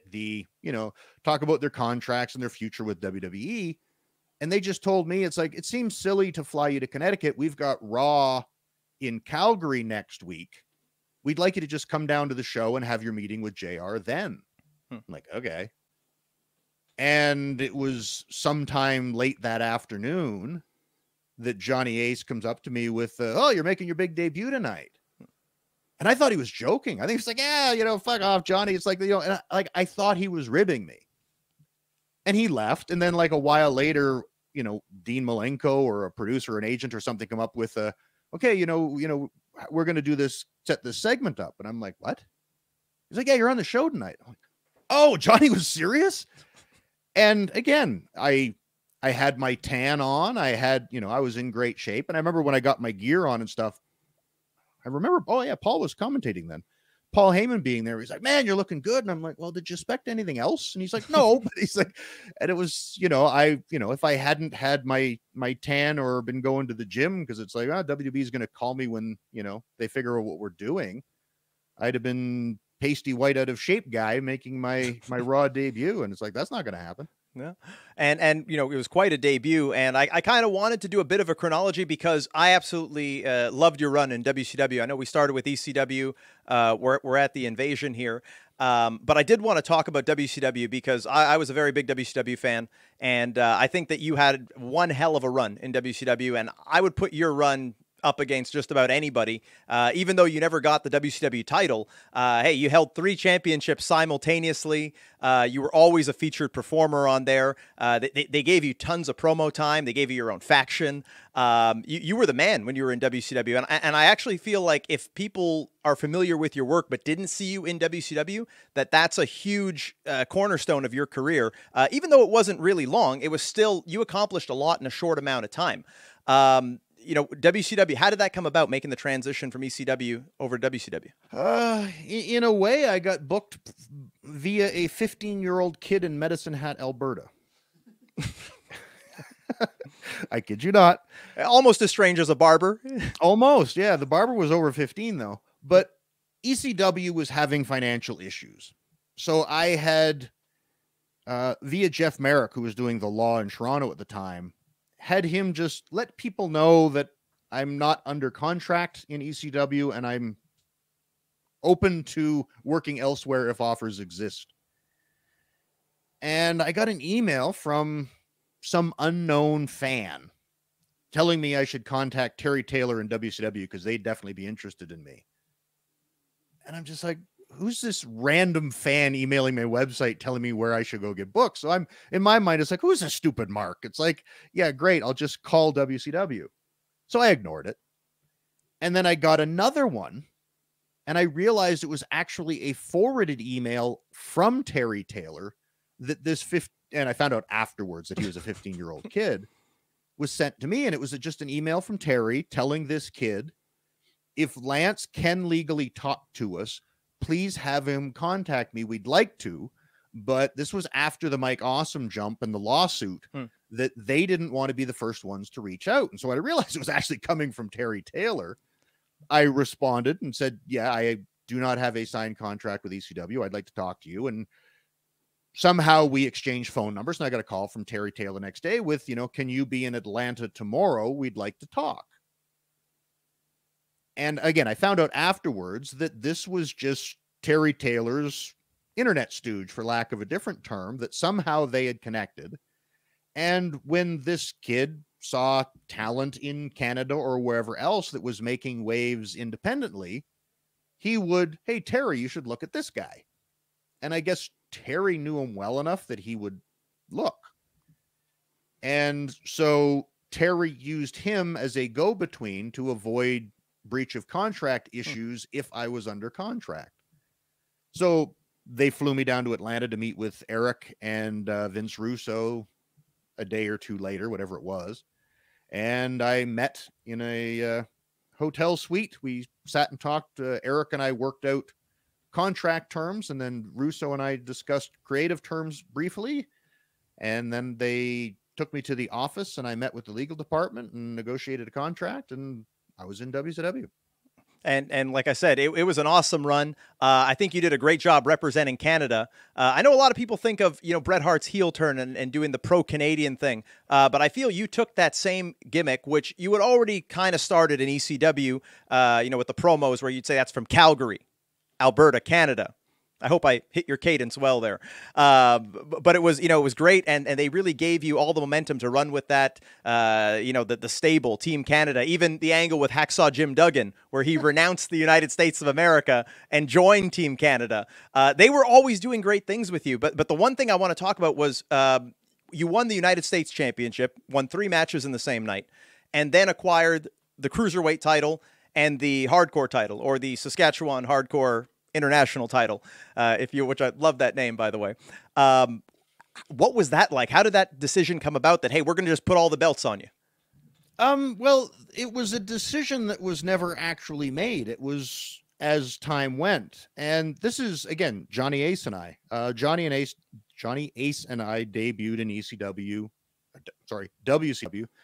talk about their contracts and their future with WWE. And they just told me, it's like, it seems silly to fly you to Connecticut. We've got Raw in Calgary next week. We'd like you to just come down to the show and have your meeting with JR then. I'm like, okay. And it was sometime late that afternoon that Johnny Ace comes up to me with, oh, you're making your big debut tonight. And I thought he was joking. I think it's like, yeah, fuck off, Johnny. It's like, and I thought he was ribbing me. And he left. And then like a while later, Dean Malenko or a producer or an agent or something come up with, okay, we're going to do this, set this segment up. And I'm like, what? He's like, yeah, you're on the show tonight. I'm like, oh, Johnny was serious. And again, I had my tan on. I had, I was in great shape. And I remember when I got my gear on and stuff, I remember, oh yeah, Paull was commentating then. Paul Heyman being there. He's like, man, you're looking good. And I'm like, well, did you expect anything else? And he's like, no, but he's like, and it was, if I hadn't had my tan or been going to the gym, because it's like, WB is going to call me when, they figure out what we're doing. I'd have been pasty white out of shape guy making my Raw debut. And it's like, that's not going to happen. Yeah. And you know, it was quite a debut, and I kind of wanted to do a bit of a chronology because I absolutely loved your run in WCW. I know we started with ECW. We're at the Invasion here. But I did want to talk about WCW because I was a very big WCW fan, and I think that you had one hell of a run in WCW, and I would put your run up against just about anybody, even though you never got the WCW title. Hey, you held 3 championships simultaneously. You were always a featured performer on there. They gave you tons of promo time. They gave you your own faction. You were the man when you were in WCW. And I actually feel like if people are familiar with your work but didn't see you in WCW, that's a huge cornerstone of your career. Even though it wasn't really long, it was still, you accomplished a lot in a short amount of time. You know, WCW, how did that come about, making the transition from ECW over to WCW? In a way, I got booked via a 15-year-old kid in Medicine Hat, Alberta. I kid you not. Almost as strange as a barber. Almost, yeah. The barber was over 15, though. But ECW was having financial issues. So I had, via Jeff Merrick, who was doing the law in Toronto at the time, had him just let people know that I'm not under contract in ECW and I'm open to working elsewhere if offers exist. And I got an email from some unknown fan telling me I should contact Terry Taylor in WCW because they'd definitely be interested in me. And I'm just like, who's this random fan emailing my website telling me where I should go get booked? So I'm, in my mind, it's like, who's this stupid Mark? It's like, yeah, great. I'll just call WCW. So I ignored it. And then I got another one and I realized it was actually a forwarded email from Terry Taylor that and I found out afterwards that he was a 15-year-old kid, was sent to me. And it was just an email from Terry telling this kid, if Lance can legally talk to us, please have him contact me. We'd like to, but this was after the Mike Awesome jump and the lawsuit that they didn't want to be the first ones to reach out. And so I realized it was actually coming from Terry Taylor. I responded and said, yeah, I do not have a signed contract with ECW. I'd like to talk to you. And somehow we exchanged phone numbers, and I got a call from Terry Taylor the next day with, you know, can you be in Atlanta tomorrow? We'd like to talk. And again, I found out afterwards that this was just Terry Taylor's internet stooge, for lack of a different term, that somehow they had connected. And when this kid saw talent in Canada or wherever else that was making waves independently, he would, hey, Terry, you should look at this guy. And I guess Terry knew him well enough that he would look. And so Terry used him as a go-between to avoid breach of contract issues if I was under contract. So they flew me down to Atlanta to meet with Eric and Vince Russo a day or two later, whatever it was. And I met in a hotel suite. We sat and talked. Eric and I worked out contract terms, and then Russo and I discussed creative terms briefly. And then they took me to the office and I met with the legal department and negotiated a contract, and I was in WCW. And like I said, it was an awesome run. I think you did a great job representing Canada. I know a lot of people think of, you know, Bret Hart's heel turn and doing the pro-Canadian thing. But I feel you took that same gimmick, which you had already kind of started in ECW, you know, with the promos where you'd say that's from Calgary, Alberta, Canada. I hope I hit your cadence well there. But it was, you know, it was great. And they really gave you all the momentum to run with that, you know, the stable Team Canada, even the angle with Hacksaw Jim Duggan, where he renounced the United States of America and joined Team Canada. They were always doing great things with you. But the one thing I want to talk about was you won the United States Championship, won 3 matches in the same night, and then acquired the Cruiserweight title and the Hardcore title, or the Saskatchewan Hardcore International title, which I love that name, by the way. What was that like? How did that decision come about that, hey, we're going to just put all the belts on you? Well, it was a decision that was never actually made. It was as time went. And this is, again, Johnny Ace and I. Johnny Ace and I debuted in WCW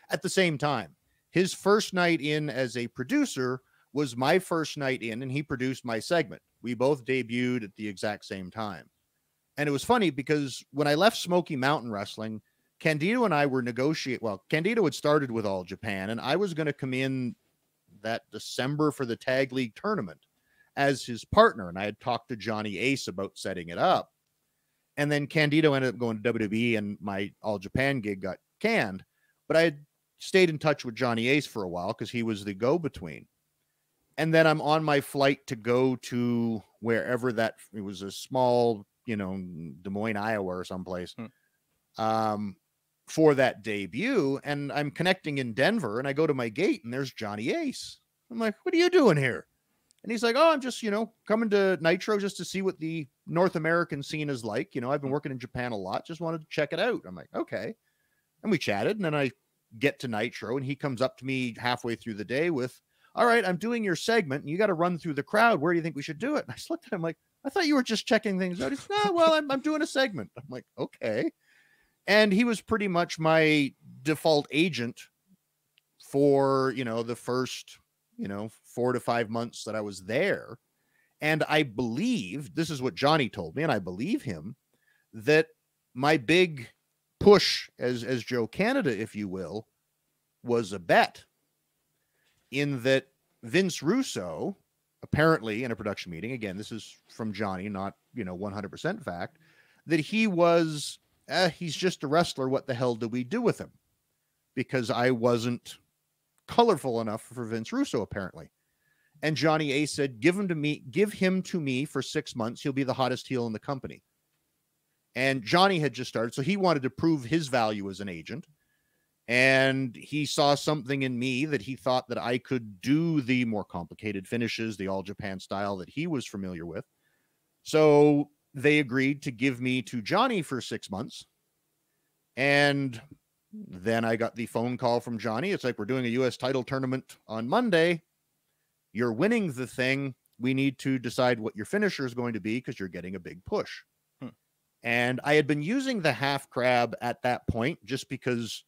at the same time. His first night in as a producer was my first night in, and he produced my segment. We both debuted at the exact same time. And it was funny because when I left Smoky Mountain Wrestling, Candido and I were negotiating. Well, Candido had started with All Japan, and I was going to come in that December for the Tag League tournament as his partner. And I had talked to Johnny Ace about setting it up. And then Candido ended up going to WWE, and my All Japan gig got canned. But I had stayed in touch with Johnny Ace for a while because he was the go-between. And then I'm on my flight to go to wherever it was a small, Des Moines, Iowa or someplace, for that debut. And I'm connecting in Denver, and I go to my gate, and there's Johnny Ace. I'm like, what are you doing here? And he's like, oh, I'm just, coming to Nitro just to see what the North American scene is like. I've been working in Japan a lot. Just wanted to check it out. I'm like, okay. And we chatted, and then I get to Nitro, and he comes up to me halfway through the day with, all right, I'm doing your segment, and you got to run through the crowd. Where do you think we should do it? And I just looked at him like, I thought you were just checking things out. He's like, no, well, I'm doing a segment. I'm like, okay. And he was pretty much my default agent for, the first, 4 to 5 months that I was there. And I believe, this is what Johnny told me, and I believe him, that my big push as Joe Canada, if you will, was a bet, in that Vince Russo, apparently in a production meeting, again, this is from Johnny, not, 100% fact, that he was, he's just a wrestler. What the hell do we do with him? Because I wasn't colorful enough for Vince Russo, apparently. And Johnny Ace said, give him to me for 6 months. He'll be the hottest heel in the company. And Johnny had just started, so he wanted to prove his value as an agent. And he saw something in me that he thought that I could do the more complicated finishes, the All Japan style that he was familiar with. So they agreed to give me to Johnny for 6 months. And then I got the phone call from Johnny. It's like, we're doing a U.S. title tournament on Monday. You're winning the thing. We need to decide what your finisher is going to be because you're getting a big push. And I had been using the half crab at that point just because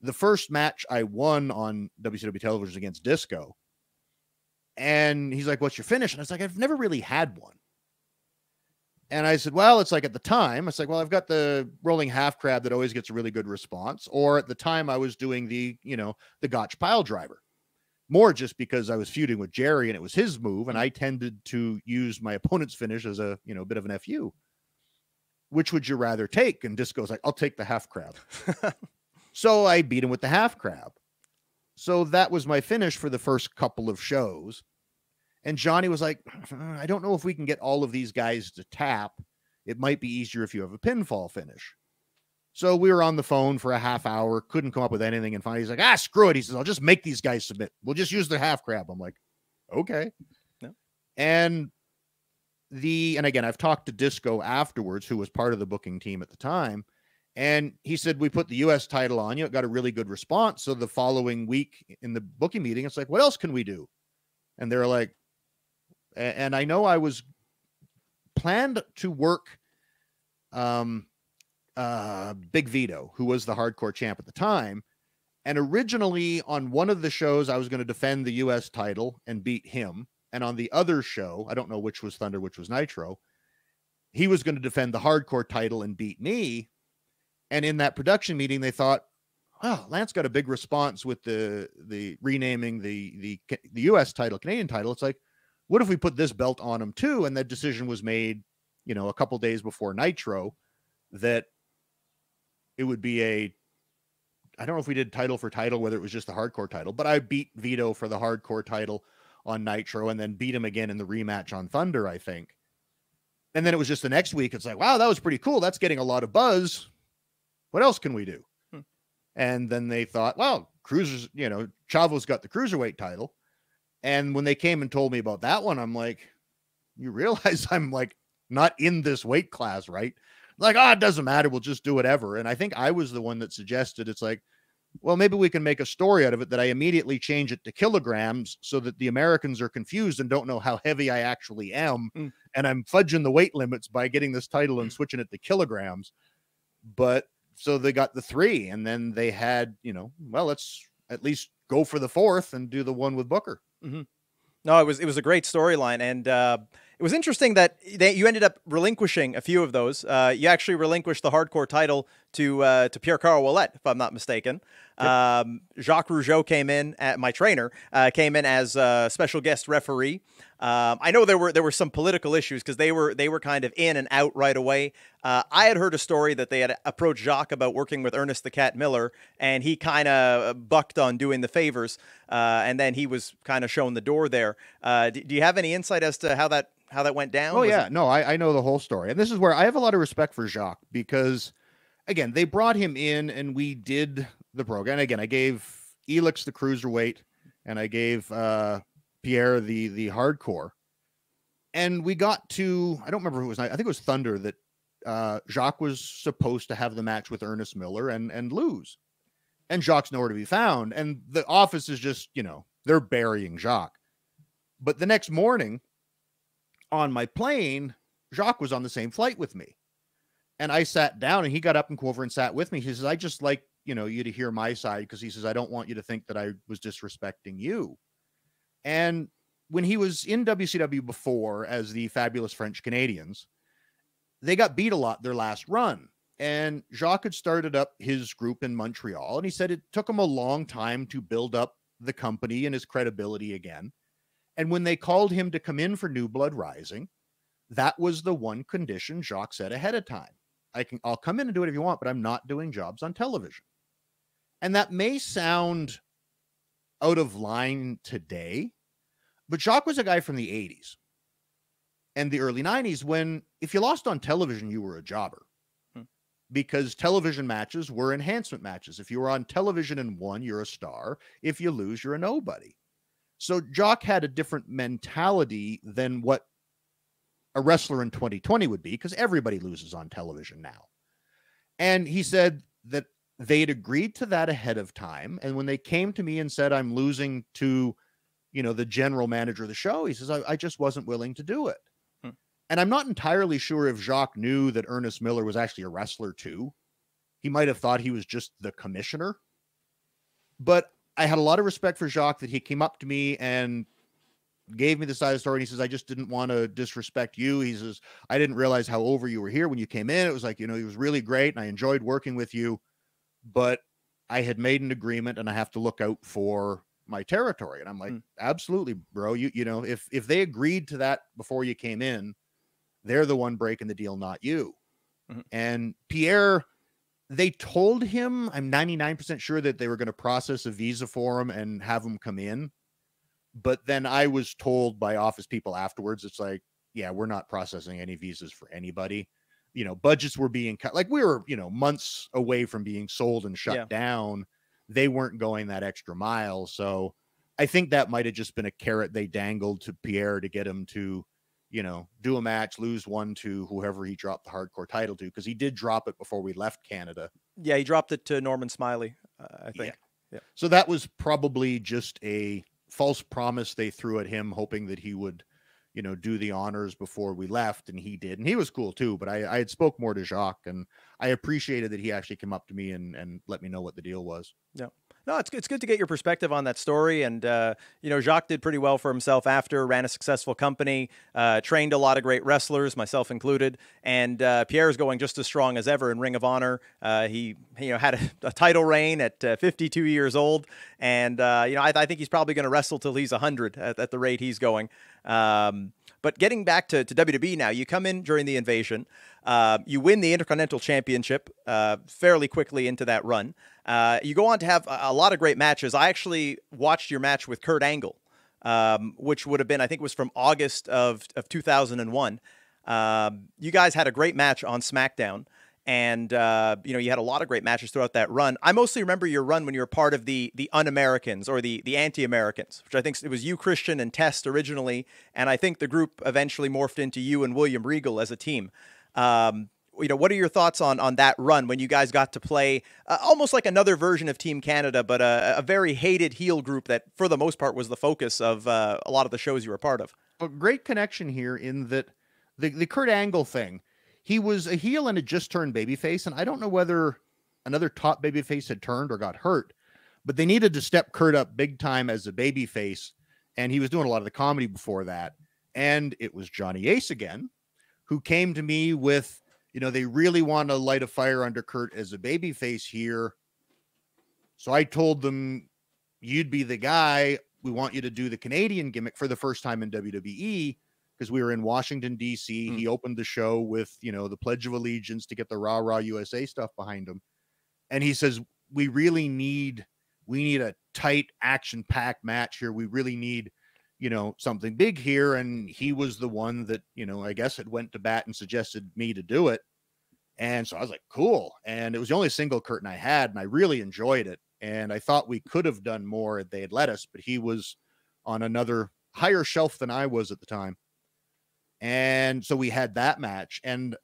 the first match I won on WCW television was against Disco. And he's like, what's your finish? And I was like, I've never really had one. And I said, well, it's like at the time, it's like, well, I've got the rolling half crab that always gets a really good response. Or at the time I was doing the Gotch pile driver, more just because I was feuding with Jerry and it was his move. And I tended to use my opponent's finish as a, bit of an FU. Which would you rather take? And Disco's like, I'll take the half crab. So I beat him with the half crab. So that was my finish for the first couple of shows. And Johnny was like, I don't know if we can get all of these guys to tap. It might be easier if you have a pinfall finish. So we were on the phone for a half hour, couldn't come up with anything. And finally he's like, screw it. He says, I'll just make these guys submit. We'll just use their half crab. I'm like, okay. No. And again, I've talked to Disco afterwards, who was part of the booking team at the time. And he said, we put the U.S. title on you. It got a really good response. So the following week in the booking meeting, it's like, what else can we do? And they're like, and I know I was planned to work Big Vito, who was the hardcore champ at the time. And originally on one of the shows, I was going to defend the U.S. title and beat him. And on the other show, I don't know which was Thunder, which was Nitro, he was going to defend the hardcore title and beat me. And in that production meeting, they thought, well, Lance got a big response with the renaming the U.S. title, Canadian title. It's like, what if we put this belt on him too? And that decision was made, a couple days before Nitro, that it would be I don't know if we did title for title, whether it was just the hardcore title, but I beat Vito for the hardcore title on Nitro and then beat him again in the rematch on Thunder, I think. And then it was just the next week. It's like, wow, that was pretty cool. That's getting a lot of buzz. What else can we do? And then they thought, well, cruisers, Chavo's got the cruiserweight title. And when they came and told me about that one, I'm like, you realize I'm like not in this weight class, right? Like, it doesn't matter. We'll just do whatever. And I think I was the one that suggested, it's like, well, maybe we can make a story out of it that I immediately change it to kilograms so that the Americans are confused and don't know how heavy I actually am. And I'm fudging the weight limits by getting this title and switching it to kilograms. But so they got the 3 and then they had, well, let's at least go for the 4th and do the one with Booker. No, it was a great storyline. And It was interesting that you ended up relinquishing a few of those. You actually relinquished the hardcore title to Pierre-Carl Ouellet, if I'm not mistaken. Yep. Jacques Rougeau came in, my trainer, came in as a special guest referee. I know there were some political issues because they were kind of in and out right away. I had heard a story that they had approached Jacques about working with Ernest the Cat Miller, and he kind of bucked on doing the favors, and then he was kind of shown the door there. Do you have any insight as to how that went down? Oh, yeah. No, I know the whole story. And this is where I have a lot of respect for Jacques because, again, they brought him in and we did the program. And again, I gave Elix the cruiserweight and I gave Pierre the hardcore. And we got to, I don't remember who it was. I think it was Thunder that Jacques was supposed to have the match with Ernest Miller and lose. And Jacques nowhere to be found. And the office is just, they're burying Jacques. But the next morning, on my plane, Jacques was on the same flight with me. And I sat down and he got up and came over and sat with me. He says, I just like, you to hear my side because he says, I don't want you to think that I was disrespecting you. And when he was in WCW before as the Fabulous French Canadians, they got beat a lot their last run. And Jacques had started up his group in Montreal. And he said it took him a long time to build up the company and his credibility again. And when they called him to come in for New Blood Rising, that was the one condition Jacques said ahead of time. I'll come in and do whatever you want, but I'm not doing jobs on television. And that may sound out of line today, but Jacques was a guy from the 80s and the early 90s when if you lost on television, you were a jobber because television matches were enhancement matches. If you were on television and won, you're a star. If you lose, you're a nobody. So Jacques had a different mentality than what a wrestler in 2020 would be because everybody loses on television now. And he said that they'd agreed to that ahead of time. And when they came to me and said, I'm losing to, the general manager of the show, he says, I just wasn't willing to do it. And I'm not entirely sure if Jacques knew that Ernest Miller was actually a wrestler too. He might have thought he was just the commissioner. But I had a lot of respect for Jacques that he came up to me and gave me the side of the story. And he says, I just didn't want to disrespect you. He says, I didn't realize how over you were here when you came in. It was like, he was really great. And I enjoyed working with you, but I had made an agreement and I have to look out for my territory. And I'm like, absolutely, bro. If they agreed to that before you came in, they're the one breaking the deal, not you. And Pierre, they told him, I'm 99% sure that they were going to process a visa for him and have him come in. But then I was told by office people afterwards, it's like, yeah, we're not processing any visas for anybody. Budgets were being cut. Like we were, months away from being sold and shut down. They weren't going that extra mile. So I think that might've just been a carrot they dangled to Pierre to get him to, do a match, lose one to whoever he dropped the hardcore title to. Cause he did drop it before we left Canada. Yeah. He dropped it to Norman Smiley, I think. Yeah. So that was probably just a false promise they threw at him, hoping that he would, do the honors before we left. And he did. And he was cool too. But I had spoke more to Jacques and I appreciated that he actually came up to me and let me know what the deal was. Yeah. No, it's good to get your perspective on that story. And, Jacques did pretty well for himself after, ran a successful company, trained a lot of great wrestlers, myself included. And Pierre's going just as strong as ever in Ring of Honor. He had a title reign at 52 years old. And, I think he's probably going to wrestle till he's 100 at the rate he's going. But getting back to WWE now, you come in during the Invasion. You win the Intercontinental Championship fairly quickly into that run. You go on to have a lot of great matches. I actually watched your match with Kurt Angle, which would have been, I think it was from August of 2001. You guys had a great match on SmackDown. And, you had a lot of great matches throughout that run. I mostly remember your run when you were part of the Un-Americans or the Anti-Americans, which I think it was you, Christian, and Test originally. And I think the group eventually morphed into you and William Regal as a team. What are your thoughts on that run when you guys got to play almost like another version of Team Canada, but a very hated heel group that for the most part was the focus of a lot of the shows you were part of? A great connection here in that the Kurt Angle thing, he was a heel and had just turned babyface. And I don't know whether another top babyface had turned or got hurt, but they needed to step Kurt up big time as a babyface. And he was doing a lot of the comedy before that. And it was Johnny Ace again, who came to me with, they really want to light a fire under Kurt as a babyface here. So I told them, you'd be the guy. We want you to do the Canadian gimmick for the first time in WWE, because we were in Washington, D.C. He opened the show with, the Pledge of Allegiance to get the Rah Rah USA stuff behind him. And he says, we need a tight action-packed match here. We really need, something big here. And he was the one that, I guess it went to bat and suggested me to do it. And so I was like, cool. And it was the only single Kurt and I had, and I really enjoyed it. And I thought we could have done more if they had let us, but he was on another higher shelf than I was at the time. And so we had that match, and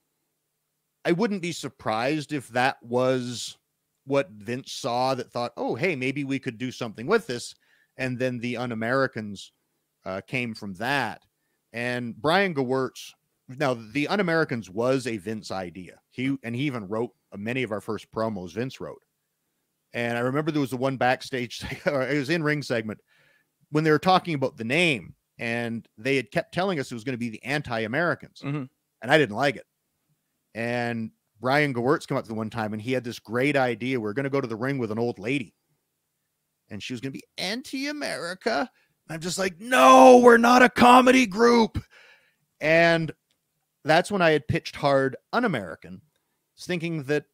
I wouldn't be surprised if that was what Vince saw that thought, oh, hey, maybe we could do something with this. And then the Un-Americans came from that. And Brian Gewirtz, now the Un-Americans was a Vince idea. He even wrote many of our first promos Vince wrote. And I remember there was the one backstage, or it was in ring segment, when they were talking about the name, and they had kept telling us it was going to be the Anti-Americans. And I didn't like it. And Brian Gewirtz came up to the one time, and he had this great idea. We're going to go to the ring with an old lady, and she was going to be anti-America. I'm just like, no, we're not a comedy group. And that's when I had pitched hard Un-American, thinking that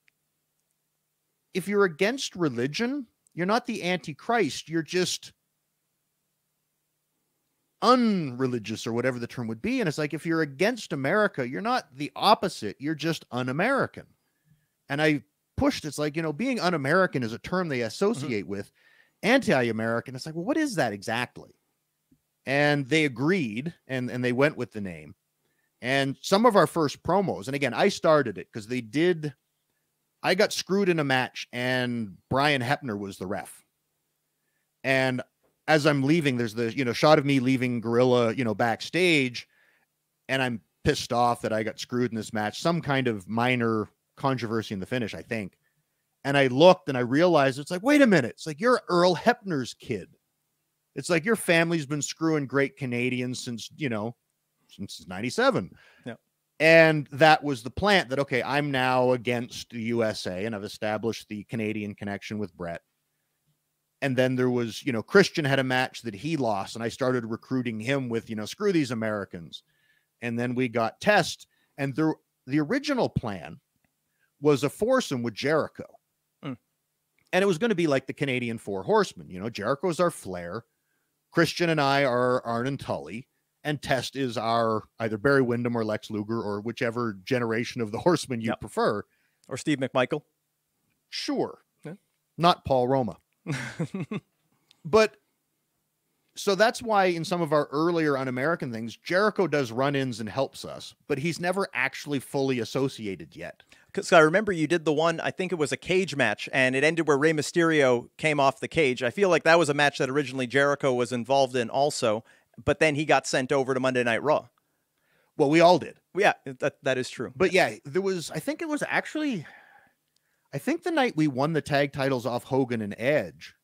if you're against religion, you're not the Antichrist. You're just unreligious, or whatever the term would be. And it's like, if you're against America, you're not the opposite. You're just un-American. And I pushed, it's like, being un-American is a term they associate with anti-American. It's like, well, what is that exactly? And they agreed, and they went with the name. And some of our first promos, and again, I started it because I got screwed in a match, and Brian Hepner was the ref. And as I'm leaving, there's the, shot of me leaving Gorilla, backstage, and I'm pissed off that I got screwed in this match, some kind of minor controversy in the finish, I think. And I looked and I realized, it's like, wait a minute. It's like, you're Earl Hebner's kid. It's like, your family's been screwing great Canadians since 97. Yeah. And that was the plant that, okay, I'm now against the USA, and I've established the Canadian connection with Brett. And then there was, Christian had a match that he lost, and I started recruiting him with, screw these Americans. And then we got Test, and the original plan was a foursome with Jericho. And it was going to be like the Canadian Four Horsemen. Jericho's our Flair, Christian and I are Arn and Tully, and Test is our either Barry Windham or Lex Luger, or whichever generation of the Horsemen you prefer. Or Steve McMichael. Sure. Yeah. Not Paul Roma. But so that's why in some of our earlier Un-American things, Jericho does run-ins and helps us, but he's never actually fully associated yet. Because I remember you did the one, I think it was a cage match, and it ended where Rey Mysterio came off the cage. I feel like that was a match that originally Jericho was involved in also, but then he got sent over to Monday Night Raw. Well, we all did. Yeah, that is true. But yeah, I think the night we won the tag titles off Hogan and Edge,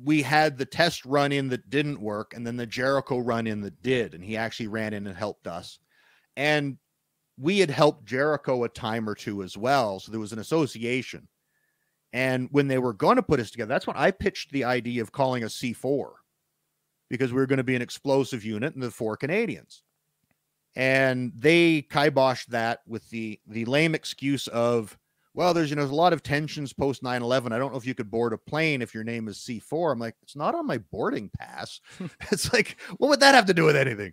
we had the Test run in that didn't work, and then the Jericho run in that did, and he actually ran in and helped us. And we had helped Jericho a time or two as well, so there was an association. And when they were going to put us together, that's when I pitched the idea of calling us C4, because we were going to be an explosive unit and the four Canadians. And they kiboshed that with the lame excuse of, well, there's a lot of tensions post 9/11. I don't know if you could board a plane if your name is C4. I'm like, it's not on my boarding pass. It's like, what would that have to do with anything?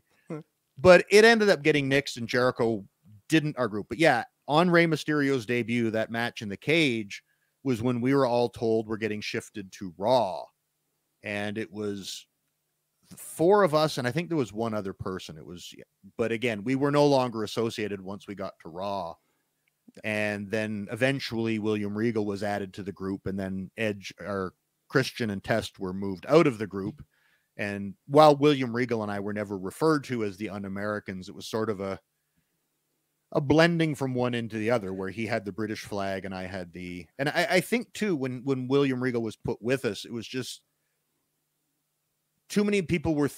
But it ended up getting nixed, and Jericho didn't our group. But yeah, on Rey Mysterio's debut, that match in the cage was when we were all told we're getting shifted to Raw. And it was the four of us, and I think there was one other person. But again, we were no longer associated once we got to Raw. And then eventually William Regal was added to the group, and then Edge or Christian and Test were moved out of the group. And while William Regal and I were never referred to as the Un-Americans, it was sort of a blending from one into the other, where he had the British flag and I had and I think too, when William Regal was put with us, it was just too many people were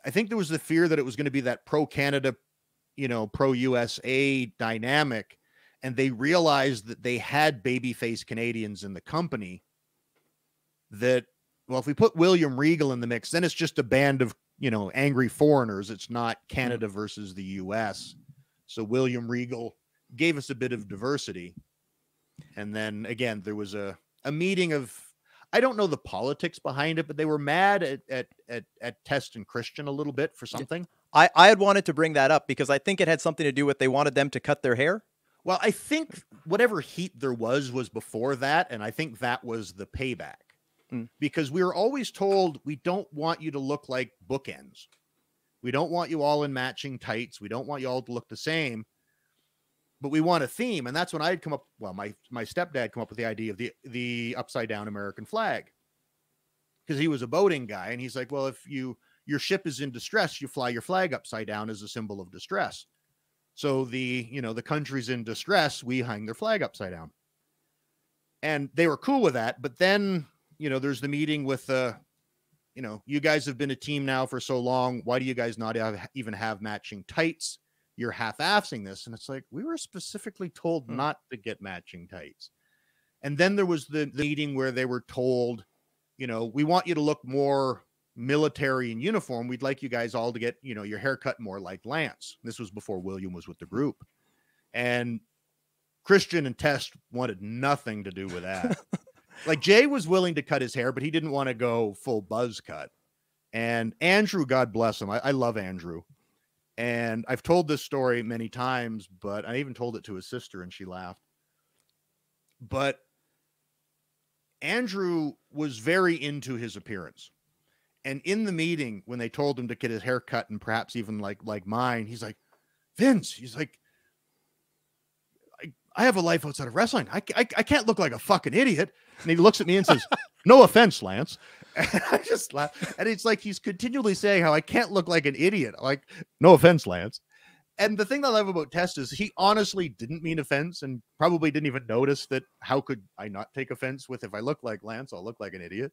I think there was the fear that it was going to be that pro-Canada, pro-USA dynamic. And they realized that they had babyface Canadians in the company that, well, if we put William Regal in the mix, then it's just a band of, angry foreigners. It's not Canada versus the US. So William Regal gave us a bit of diversity. And then again, there was a meeting of, I don't know the politics behind it, but they were mad at Test and Christian a little bit for something. I had wanted to bring that up because I think it had something to do with they wanted them to cut their hair. Well, I think whatever heat there was before that, and I think that was the payback. Because we were always told, we don't want you to look like bookends. We don't want you all in matching tights. We don't want you all to look the same. But we want a theme. And that's when I'd come up, well, my stepdad come up with the idea of the upside down American flag. Because he was a boating guy. And he's like, well, if your ship is in distress, you fly your flag upside down as a symbol of distress. So the country's in distress, we hang their flag upside down. And they were cool with that. But then, there's the meeting with, you guys have been a team now for so long. Why do you guys not even have matching tights? You're half-assing this. And it's like, we were specifically told not to get matching tights. And then there was the meeting where they were told, we want you to look more military in uniform. We'd like you guys all to get, your haircut more like Lance. This was before William was with the group. And Christian and Test wanted nothing to do with that. Like Jay was willing to cut his hair, but he didn't want to go full buzz cut. And Andrew, God bless him. I love Andrew. And I've told this story many times, but I even told it to his sister and she laughed. But Andrew was very into his appearance. And in the meeting, when they told him to get his hair cut and perhaps even like mine, he's like, Vince, he's like, I have a life outside of wrestling. I can't look like a fucking idiot. And he looks at me and says, no offense, Lance. And I just laugh. And it's like he's continually saying how I can't look like an idiot. Like, no offense, Lance. And the thing that I love about Test is he honestly didn't mean offense and probably didn't even notice that. How could I not take offense with, if I look like Lance, I'll look like an idiot.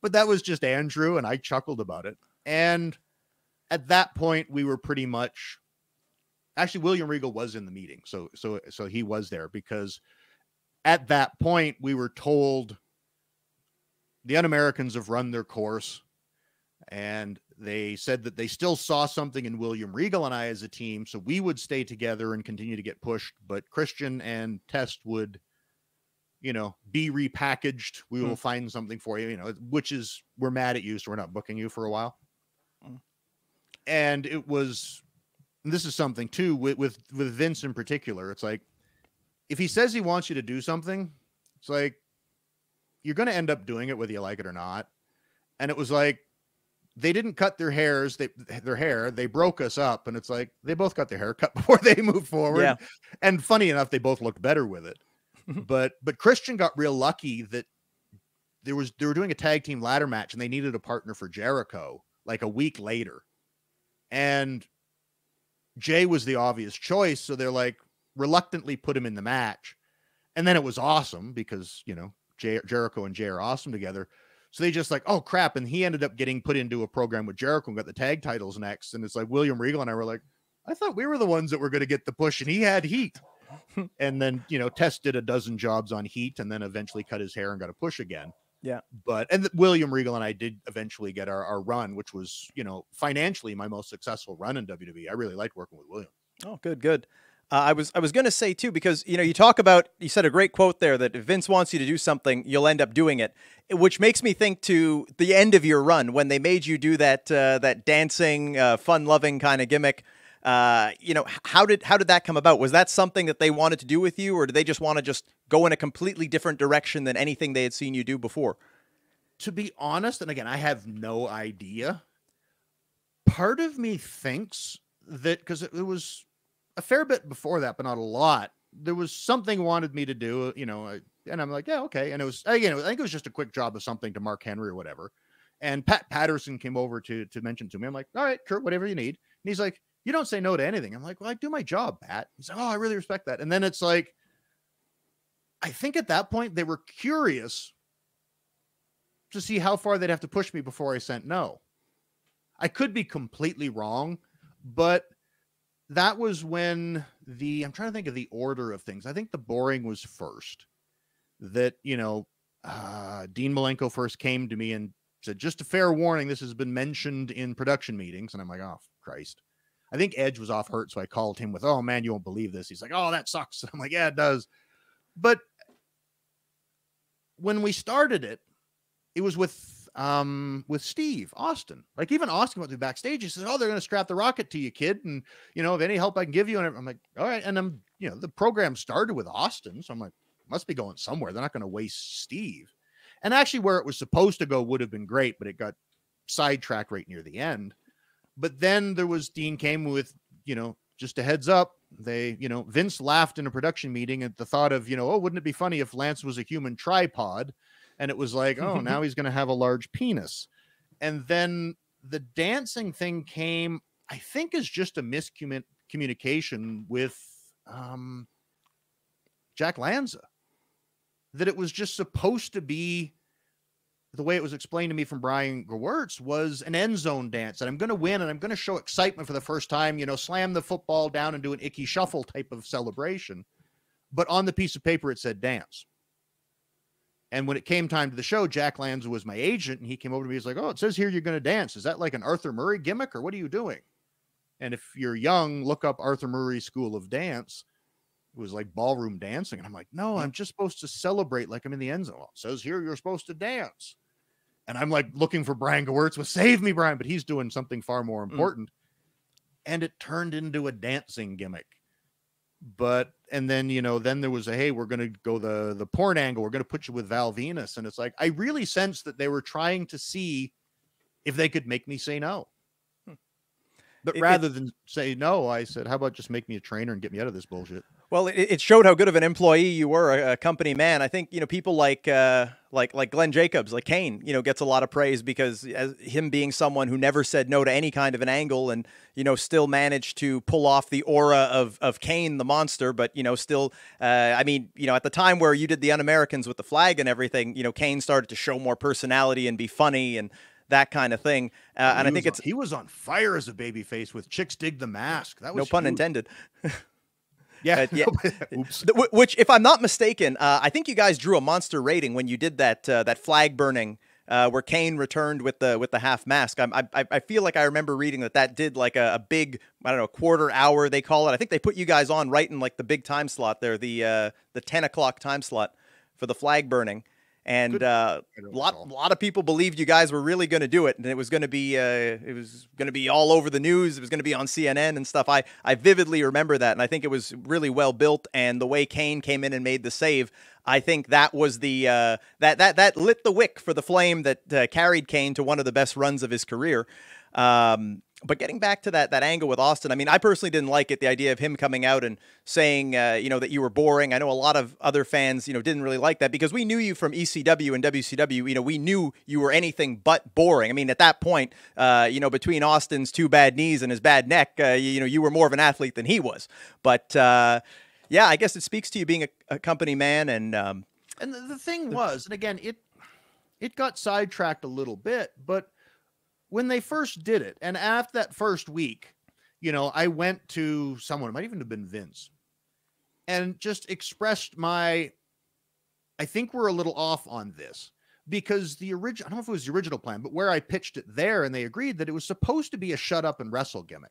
But that was just Andrew, and I chuckled about it. And at that point, we were pretty much, actually, William Regal was in the meeting. So he was there because at that point we were told the Un-Americans have run their course, and they said that they still saw something in William Regal and I as a team. So we would stay together and continue to get pushed, but Christian and Test would, be repackaged. We will find something for you, which is, we're mad at you, so we're not booking you for a while. And it was, and this is something too with Vince in particular. It's like, if he says he wants you to do something, it's like, you're going to end up doing it whether you like it or not. And it was like, they didn't cut their hair. They broke us up. And it's like, they both got their hair cut before they moved forward. Yeah. And funny enough, they both looked better with it. but Christian got real lucky that they were doing a tag team ladder match and they needed a partner for Jericho like a week later. And Jay was the obvious choice. So they're like, reluctantly put him in the match. And then it was awesome because, Jericho and Jay are awesome together. So they just like, oh crap. And he ended up getting put into a program with Jericho and got the tag titles next. And it's like William Regal and I were like, I thought we were the ones that were going to get the push, and he had heat. And then, Test did a dozen jobs on heat and then eventually cut his hair and got a push again. Yeah. And William Regal and I did eventually get our run, which was, financially my most successful run in WWE. I really liked working with William. Oh, good. I was going to say too, because, you said a great quote there that if Vince wants you to do something, you'll end up doing it, which makes me think to the end of your run when they made you do that dancing, fun loving kind of gimmick. How did that come about? Was that something that they wanted to do with you, or did they just want to just go in a completely different direction than anything they had seen you do before? To be honest, and again, I have no idea. Part of me thinks that because it was a fair bit before that, but not a lot, there was something wanted me to do, and I'm like, yeah, okay. And it was, again, I think it was just a quick job of something to Mark Henry or whatever. And Pat Patterson came over to mention to me. I'm like, all right, Kurt, whatever you need. And he's like, you don't say no to anything. I'm like, well, I do my job, Pat. He's like, oh, I really respect that. And then it's like, I think at that point they were curious to see how far they'd have to push me before I sent no. I could be completely wrong, but that was when I'm trying to think of the order of things. I think the boring was first. That, Dean Malenko first came to me and said, just a fair warning, this has been mentioned in production meetings. And I'm like, oh, Christ. I think Edge was off hurt, so I called him with, oh, man, you won't believe this. He's like, oh, that sucks. I'm like, yeah, it does. But when we started it, it was with Steve Austin. Like, even Austin went through backstage. He said, oh, they're going to strap the rocket to you, kid. And, if any help I can give you. And I'm like, all right. And I'm, the program started with Austin. So I'm like, must be going somewhere. They're not going to waste Steve. And actually where it was supposed to go would have been great, but it got sidetracked right near the end. But then Dean came with, just a heads up. They, Vince laughed in a production meeting at the thought of, oh, wouldn't it be funny if Lance was a human tripod? And it was like, oh, now he's going to have a large penis. And then the dancing thing came, I think, is just a miscommunication with Jack Lanza. That it was just supposed to be, the way it was explained to me from Brian Gewirtz, was an end zone dance. And I'm going to win, and I'm going to show excitement for the first time, slam the football down and do an icky shuffle type of celebration. But on the piece of paper, it said dance. And when it came time to the show, Jack Lanza was my agent, and he came over to me. He's like, oh, it says here you're going to dance. Is that like an Arthur Murray gimmick, or what are you doing? And if you're young, look up Arthur Murray's School of Dance. It was like ballroom dancing. And I'm like, no, I'm just supposed to celebrate like I'm in the end zone. Well, it says here you're supposed to dance. And I'm like looking for Brian Gewirtz with save me, Brian, but he's doing something far more important. And it turned into a dancing gimmick. But, and then, then there was hey, we're going to go the porn angle. We're going to put you with Val Venus. And it's like, I really sensed that they were trying to see if they could make me say no. But rather than say no, I said, how about just make me a trainer and get me out of this bullshit? Well, it showed how good of an employee you were, a company man. I think, people like Glenn Jacobs, like Kane, gets a lot of praise because as him being someone who never said no to any kind of an angle and, still managed to pull off the aura of Kane, the monster. But, still, at the time where you did the Un-Americans with the flag and everything, Kane started to show more personality and be funny and that kind of thing. And I think he was on fire as a babyface with Chicks Dig the Mask. That was no pun intended. Yeah. Oops. Which, if I'm not mistaken, I think you guys drew a monster rating when you did that flag burning where Kane returned with the half mask. I feel like I remember reading that did like a big, I don't know, quarter hour they call it. I think they put you guys on right in like the big time slot there, the 10 o'clock time slot for the flag burning. And a lot of people believed you guys were really going to do it, and it was going to be all over the news. It was going to be on CNN and stuff. I vividly remember that, and I think it was really well built. And the way Kane came in and made the save, I think that was the that lit the wick for the flame that carried Kane to one of the best runs of his career. But getting back to that angle with Austin, I mean, I personally didn't like it, the idea of him coming out and saying, that you were boring. I know a lot of other fans, didn't really like that because we knew you from ECW and WCW. We knew you were anything but boring. I mean, at that point, between Austin's two bad knees and his bad neck, you were more of an athlete than he was. But, I guess it speaks to you being a company man. And the thing was, and again, it got sidetracked a little bit, but when they first did it, and after that first week, I went to someone, it might even have been Vince, and just expressed I think we're a little off on this, because I don't know if it was the original plan, but where I pitched it there, and they agreed that it was supposed to be a shut up and wrestle gimmick.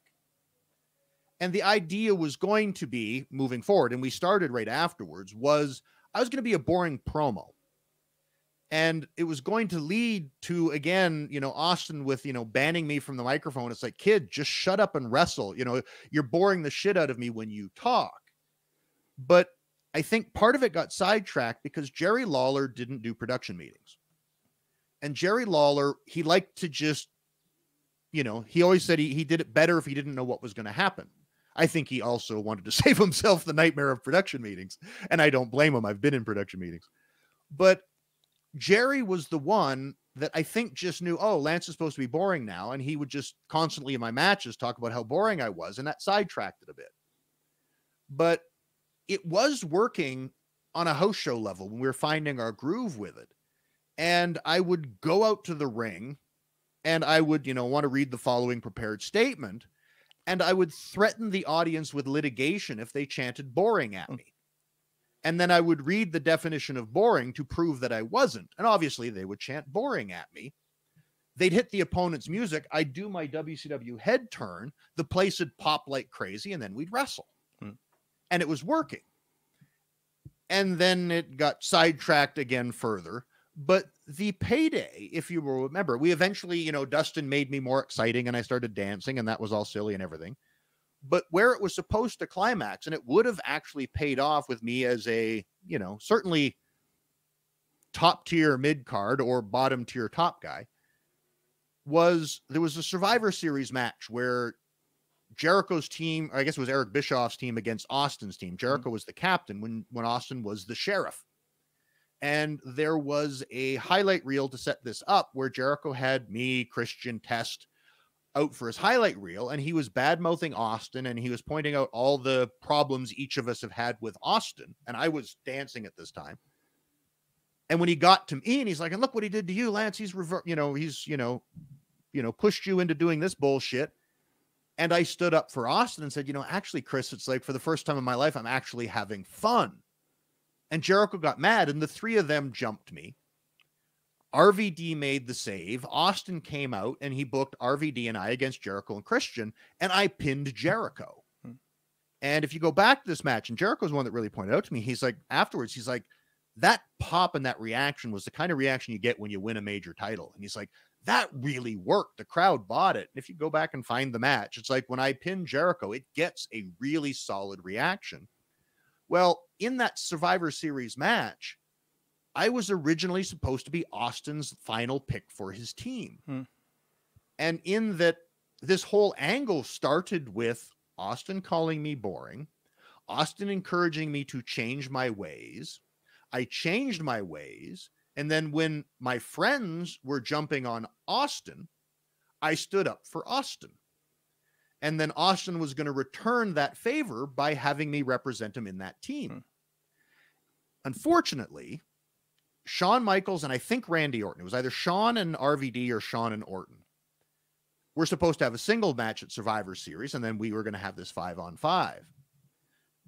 And the idea was going to be, moving forward, and we started right afterwards, was I was going to be a boring promo. And it was going to lead to, again, Austin with, banning me from the microphone. It's like, kid, just shut up and wrestle. You're boring the shit out of me when you talk. But I think part of it got sidetracked because Jerry Lawler didn't do production meetings. And Jerry Lawler, he liked to just, he always said he did it better if he didn't know what was going to happen. I think he also wanted to save himself the nightmare of production meetings. And I don't blame him. I've been in production meetings. But Jerry was the one that I think just knew, oh, Lance is supposed to be boring now. And he would just constantly in my matches talk about how boring I was. And that sidetracked it a bit. But it was working on a house show level when we were finding our groove with it. And I would go out to the ring and I would, want to read the following prepared statement, and I would threaten the audience with litigation if they chanted boring at me. And then I would read the definition of boring to prove that I wasn't. And obviously they would chant boring at me. They'd hit the opponent's music. I'd do my WCW head turn. The place would pop like crazy, and then we'd wrestle. And it was working. And then it got sidetracked again further. But the payday, if you will remember, we eventually, Dustin made me more exciting and I started dancing, and that was all silly and everything. But where it was supposed to climax, and it would have actually paid off with me as a, certainly top tier mid card or bottom tier top guy, there was a Survivor Series match where Jericho's team, I guess it was Eric Bischoff's team against Austin's team. Jericho was the captain when Austin was the sheriff. And there was a highlight reel to set this up where Jericho had me, Christian, Test out for his highlight reel, and he was bad-mouthing Austin, and he was pointing out all the problems each of us have had with Austin, and I was dancing at this time. And when he got to me, and he's like, and look what he did to you, Lance, he's pushed you into doing this bullshit. And I stood up for Austin and said, actually, Chris, it's like for the first time in my life, I'm actually having fun. And Jericho got mad, and the three of them jumped me. RVD made the save. Austin came out, and he booked RVD and I against Jericho and Christian, and I pinned Jericho. And if you go back to this match, and Jericho's one that really pointed out to me, he's like, afterwards, he's like, that pop and that reaction was the kind of reaction you get when you win a major title. And he's like, that really worked. The crowd bought it. And if you go back and find the match, it's like when I pin Jericho, it gets a really solid reaction. Well, in that Survivor Series match, I was originally supposed to be Austin's final pick for his team. And in that, this whole angle started with Austin calling me boring, Austin encouraging me to change my ways. I changed my ways. And then when my friends were jumping on Austin, I stood up for Austin. And then Austin was going to return that favor by having me represent him in that team. Unfortunately, Shawn Michaels and I think Randy Orton, it was either Shawn and RVD or Shawn and Orton, we're supposed to have a single match at Survivor Series, and then we were going to have this 5-on-5.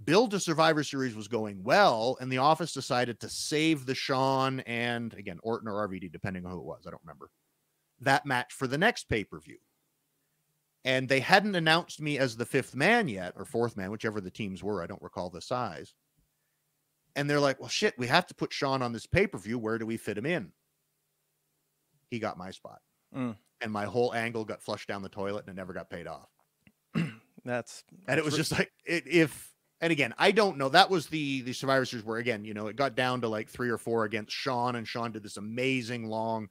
Build to Survivor Series was going well, and the office decided to save the Shawn and, again, Orton or RVD, depending on who it was, I don't remember, that match for the next pay-per-view. And they hadn't announced me as the fifth man yet, or fourth man, whichever the teams were. I don't recall the size. And they're like, well, shit, we have to put Shawn on this pay-per-view. Where do we fit him in? He got my spot. And my whole angle got flushed down the toilet, and it never got paid off. And it was just like, and again, I don't know. That was the Survivor Series where, again, it got down to like 3 or 4 against Shawn, and Shawn did this amazing long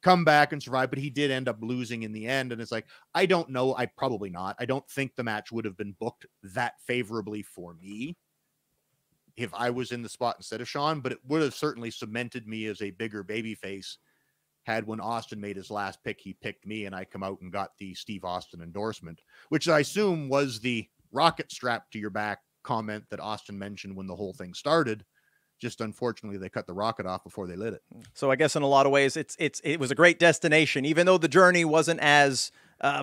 comeback and survive, but he did end up losing in the end. And it's like, I don't know. Probably not. I don't think the match would have been booked that favorably for me if I was in the spot instead of Shawn, but it would have certainly cemented me as a bigger babyface had when Austin made his last pick, he picked me, and I come out and got the Steve Austin endorsement, which I assume was the rocket strap to your back comment that Austin mentioned when the whole thing started. Just unfortunately, they cut the rocket off before they lit it. So I guess in a lot of ways, it was a great destination, even though the journey wasn't as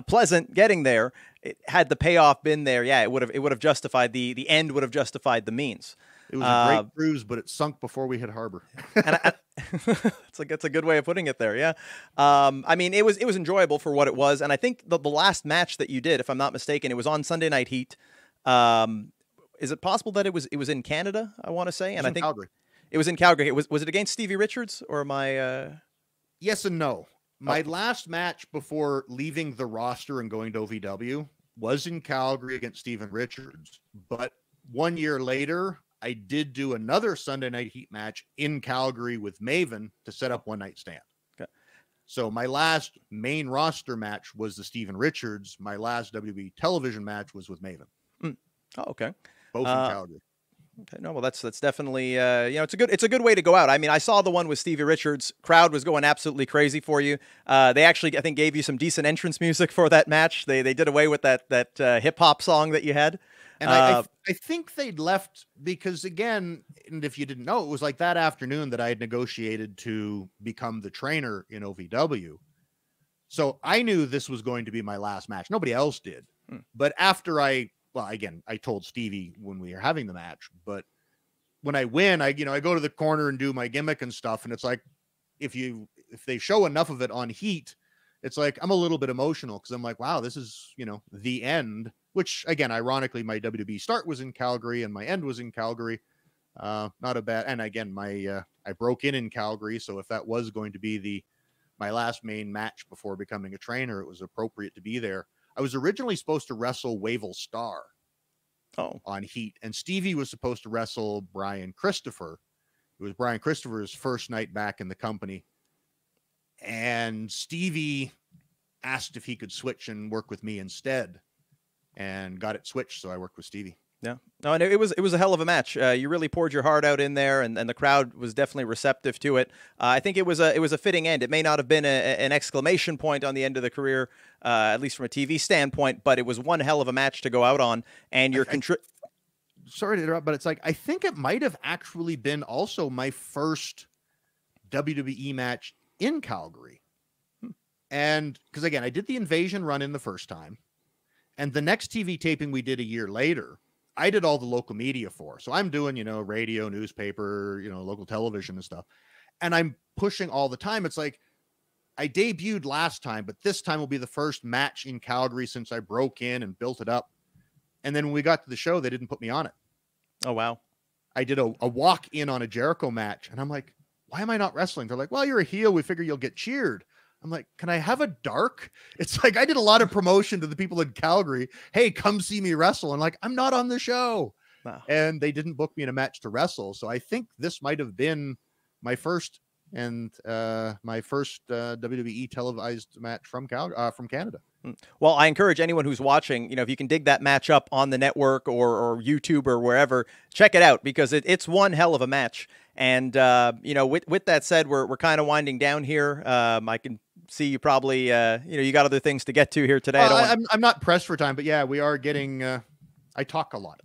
pleasant getting there. Had the payoff been there, yeah, it would have justified the end would have justified the means. It was a great cruise, but it sunk before we hit harbor. And it's a good way of putting it there. Yeah. I mean, it was enjoyable for what it was. And I think the last match that you did, if I'm not mistaken, it was on Sunday Night Heat. Is it possible that it was in Canada, I want to say? And I think Calgary. It was in Calgary. Was it against Stevie Richards, or am I Yes and no. My last match before leaving the roster and going to OVW was in Calgary against Steven Richards. But 1 year later, I did do another Sunday Night Heat match in Calgary with Maven to set up One Night Stand. Okay. So my last main roster match was the Steven Richards. My last WWE television match was with Maven. Oh, okay. Both in Calgary. Okay, no, well, that's definitely it's a good way to go out. I mean, I saw the one with Stevie Richards. Crowd was going absolutely crazy for you. They actually, I think, gave you some decent entrance music for that match. They did away with that hip hop song that you had. And I think they'd left because, again, and if you didn't know, it was like that afternoon that I had negotiated to become the trainer in OVW. So I knew this was going to be my last match. Nobody else did. But after I told Stevie when we were having the match, but when I win, I go to the corner and do my gimmick and stuff. And it's like, if they show enough of it on Heat, it's like, I'm a little bit emotional because I'm like, wow, this is, the end, which again, ironically, my WWE start was in Calgary and my end was in Calgary. Not a bad, and again, I broke in Calgary. So if that was going to be my last main match before becoming a trainer, it was appropriate to be there. I was originally supposed to wrestle Wavell Star on Heat, and Stevie was supposed to wrestle Brian Christopher. It was Brian Christopher's first night back in the company, and Stevie asked if he could switch and work with me instead, and got it switched, so I worked with Stevie. Yeah. No, and it was a hell of a match. You really poured your heart out in there, and the crowd was definitely receptive to it. I think it was a fitting end. It may not have been an exclamation point on the end of the career, at least from a TV standpoint, but it was one hell of a match to go out on. And you're sorry to interrupt, but it's like, I think it might have actually been also my first WWE match in Calgary. And because again, I did the Invasion run in the first time, and the next TV taping we did a year later, I did all the local media for. So I'm doing, radio, newspaper, local television and stuff. And I'm pushing all the time. It's like, I debuted last time, but this time will be the first match in Calgary since I broke in and built it up. And then when we got to the show, they didn't put me on it. Oh, wow. I did a walk in on a Jericho match. And I'm like, why am I not wrestling? They're like, well, you're a heel. We figure you'll get cheered. I'm like, can I have a dark? It's like, I did a lot of promotion to the people in Calgary. Hey, come see me wrestle. And like, I'm not on the show. Wow. And they didn't book me in a match to wrestle. So I think this might've been my first WWE televised match from Canada. Well, I encourage anyone who's watching, if you can dig that match up on the network or YouTube or wherever, check it out, because it's one hell of a match. And, with that said, we're kind of winding down here. I can see you probably, you got other things to get to here today. I'm not pressed for time, but yeah, we are getting, I talk a lot.